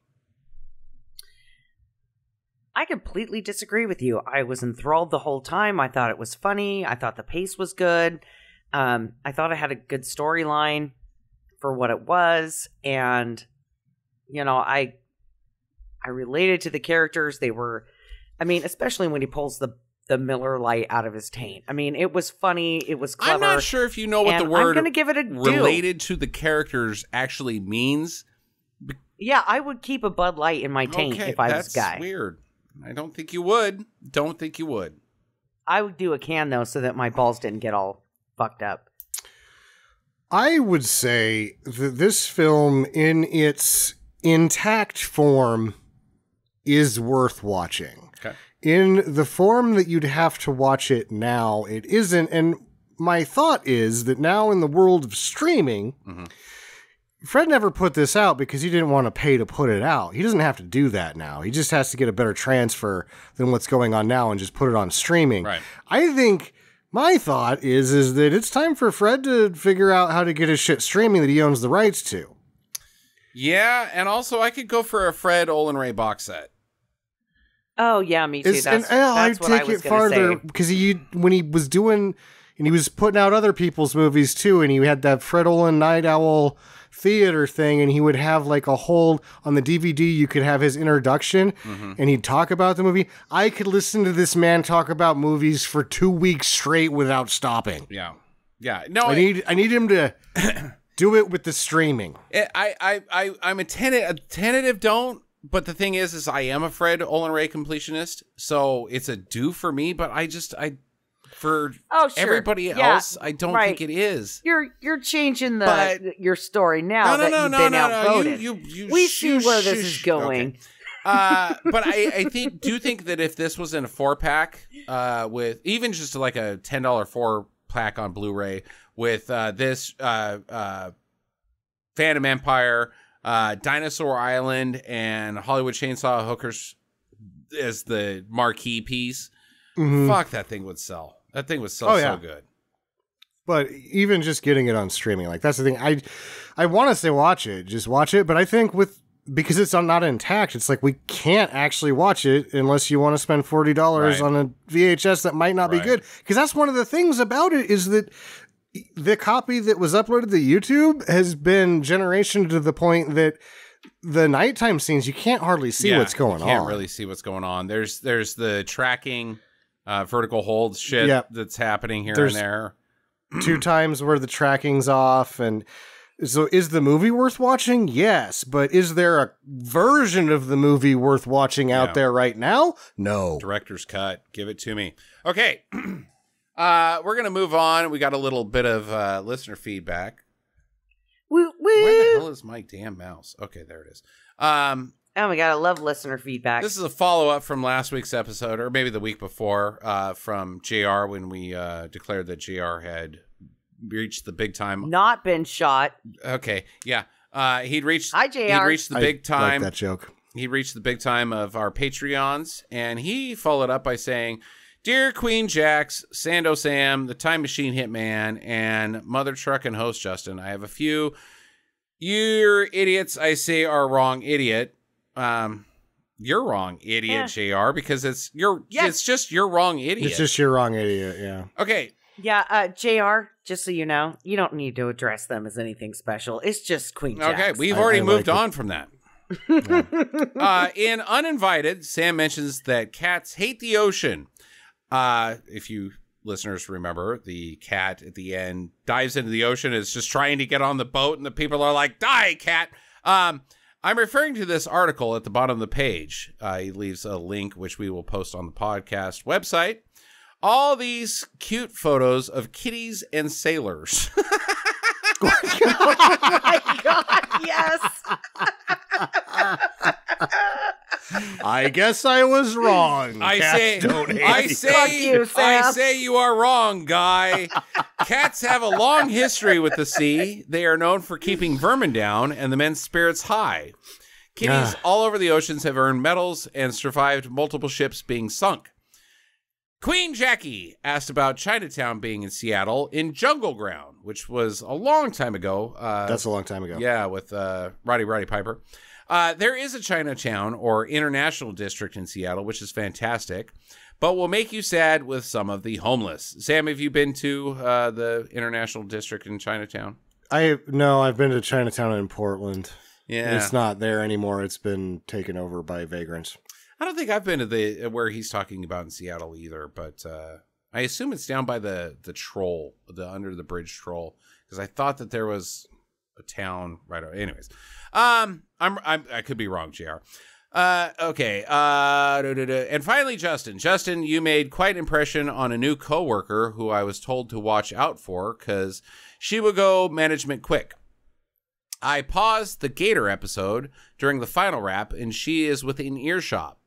I completely disagree with you. I was enthralled the whole time. I thought it was funny. I thought the pace was good. I thought it had a good storyline for what it was. And, you know, I related to the characters. They were, I mean, especially when he pulls the Miller Lite out of his taint. I mean, it was funny. It was clever. I'm not sure if you know what the word I'm gonna give it a related to the characters actually means. Yeah, I would keep a Bud Light in my taint if I was a guy. That's weird. I don't think you would. Don't think you would. I would do a can, though, so that my balls didn't get all fucked up. I would say that this film, in its intact form, is worth watching. Okay. In the form that you'd have to watch it now, it isn't. And my thought is that now in the world of streaming, Fred never put this out because he didn't want to pay to put it out. He doesn't have to do that now. He just has to get a better transfer than what's going on now and just put it on streaming. Right. I think my thought is that it's time for Fred to figure out how to get his shit streaming that he owns the rights to. Yeah, and also I could go for a Fred Olen Ray box set. Oh, yeah, me too. That's what I was take it farther because when he was doing, and he was putting out other people's movies too, and he had that Fred Olen Night Owl theater thing, and he would have like a whole, on the DVD you could have his introduction, and he'd talk about the movie. I could listen to this man talk about movies for 2 weeks straight without stopping. Yeah. No, I need him to do it with the streaming. I'm a tentative don't. But the thing is I am a Fred Olen Ray completionist, so it's a do for me. But for everybody else, I don't think it is. You're changing your story now that you've been outvoted. We see where this is going. Okay. But I think that if this was in a 4-pack, with even just like a $10 4-pack on Blu-ray with this Phantom Empire, Dinosaur Island, and Hollywood Chainsaw Hookers as the marquee piece, fuck, that thing would sell. That thing would sell so good. But even just getting it on streaming, like that's the thing. I want to say just watch it, but I think because it's not intact, it's like we can't actually watch it unless you want to spend $40 on a VHS that might not be good. Because that's one of the things about it is that the copy that was uploaded to YouTube has been generationed to the point that the nighttime scenes, you can't hardly see what's going on. You can't really see what's going on. There's the tracking, vertical hold shit that's happening here and there. 2 times where the tracking's off. And so is the movie worth watching? Yes. But is there a version of the movie worth watching out there right now? No. Director's cut. Give it to me. Okay. We're going to move on. We got a little bit of listener feedback. Woo, woo. Where the hell is my damn mouse? Okay, there it is. Oh my God, I love listener feedback. This is a follow-up from last week's episode, or maybe the week before, from JR when we declared that JR had reached the big time. Not been shot. Okay, yeah. He'd reached Hi, JR. He'd reached the big time. I like that joke. He reached the big time of our Patreons, and he followed up by saying, "Dear Queen Jax, Sando Sam, the Time Machine Hitman, and Mother Truck and host Justin, I have a few. You're idiots, I say, are wrong, idiot. You're wrong, idiot, JR, because it's just you're wrong, idiot. It's just you're wrong, idiot, yeah. Okay. Yeah, JR, just so you know, you don't need to address them as anything special. It's just Queen Jax. Okay, we've already moved on from that. In Uninvited, Sam mentions that cats hate the ocean. If you listeners remember, the cat at the end dives into the ocean, is just trying to get on the boat, and the people are like, "Die, cat!" I'm referring to this article at the bottom of the page. He leaves a link, which we will post on the podcast website. All these cute photos of kitties and sailors. Oh my God, yes. I guess I was wrong. I say you are wrong, guy. Cats have a long history with the sea. They are known for keeping vermin down and the men's spirits high. Kitties all over the oceans have earned medals and survived multiple ships being sunk. Queen Jackie asked about Chinatown being in Seattle in Jungle Ground, which was a long time ago. That's a long time ago. Yeah, with Roddy Piper. There is a Chinatown or international district in Seattle, which is fantastic, but will make you sad with some of the homeless. Sam, have you been to the international district in Chinatown? No, I've been to Chinatown in Portland. Yeah. It's not there anymore. It's been taken over by vagrants. I don't think I've been to where he's talking about in Seattle either, but I assume it's down by the troll, the under the bridge troll, because I thought that there was a town right over. Anyways, I could be wrong, JR. Okay. And finally, Justin, you made quite an impression on a new coworker who I was told to watch out for because she would go management quick. I paused the Gator episode during the final wrap, and she is within earshot.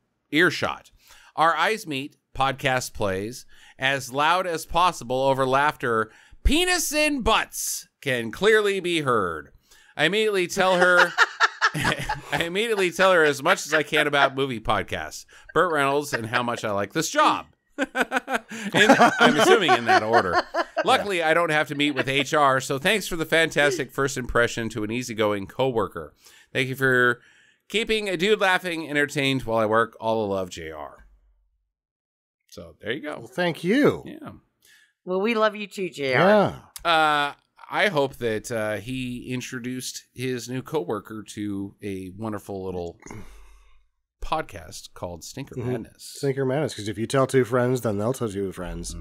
Our eyes meet. Podcast plays as loud as possible over laughter. Penis and butts can clearly be heard. I immediately tell her as much as I can about movie podcasts, Burt Reynolds, and how much I like this job. I'm assuming in that order. Luckily, I don't have to meet with HR, so thanks for the fantastic first impression to an easygoing coworker. Thank you for keeping a dude laughing, entertained while I work. All the love, JR. So there you go. Well, thank you. Yeah. Well, we love you too, JR. Yeah. I hope that he introduced his new coworker to a wonderful little podcast called Stinker Madness. Stinker Madness, because if you tell two friends, then they'll tell two friends.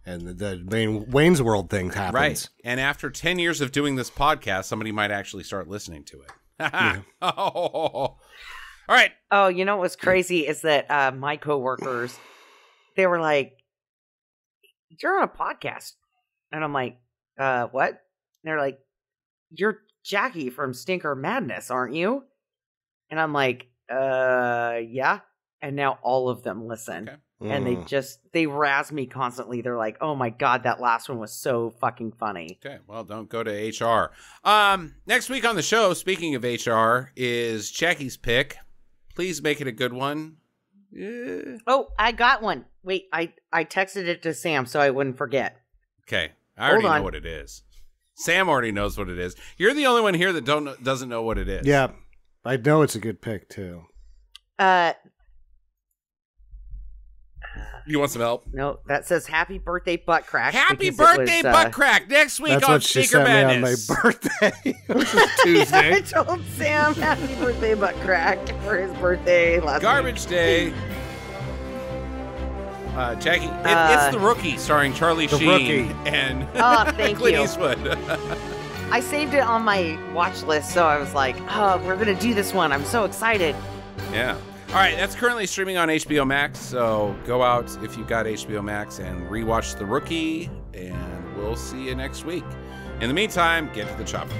And the main Wayne's World thing happens. Right. And after 10 years of doing this podcast, somebody might actually start listening to it. All right. Oh, you know what's crazy is that my coworkers, they were like, "You're on a podcast," and I'm like, "What?" And they're like, "You're Jackie from Stinker Madness, aren't you?" And I'm like, yeah." And now all of them listen, and they razz me constantly. They're like, "Oh my god, that last one was so fucking funny." Okay, well, don't go to HR. Next week on the show, speaking of HR, is Jackie's pick. Please make it a good one. Yeah. Oh, I got one. Wait, I texted it to Sam so I wouldn't forget. Okay, I already know what it is. Sam already knows what it is. You're the only one here that doesn't know what it is. Yeah, I know it's a good pick too. You want some help? No, that says "Happy Birthday, Butt Crack." Happy birthday, Butt Crack! Next week on Stinker Madness. That's what she sent me on my birthday. Tuesday. I told Sam "Happy Birthday, Butt Crack" for his birthday last Garbage week. Day. Jackie, it's The Rookie, starring Charlie Sheen and Clint Eastwood. I saved it on my watch list, so I was like, "Oh, we're gonna do this one! I'm so excited!" Yeah. All right, that's currently streaming on HBO Max, so go out if you've got HBO Max and rewatch The Rookie, and we'll see you next week. In the meantime, get to the chopper.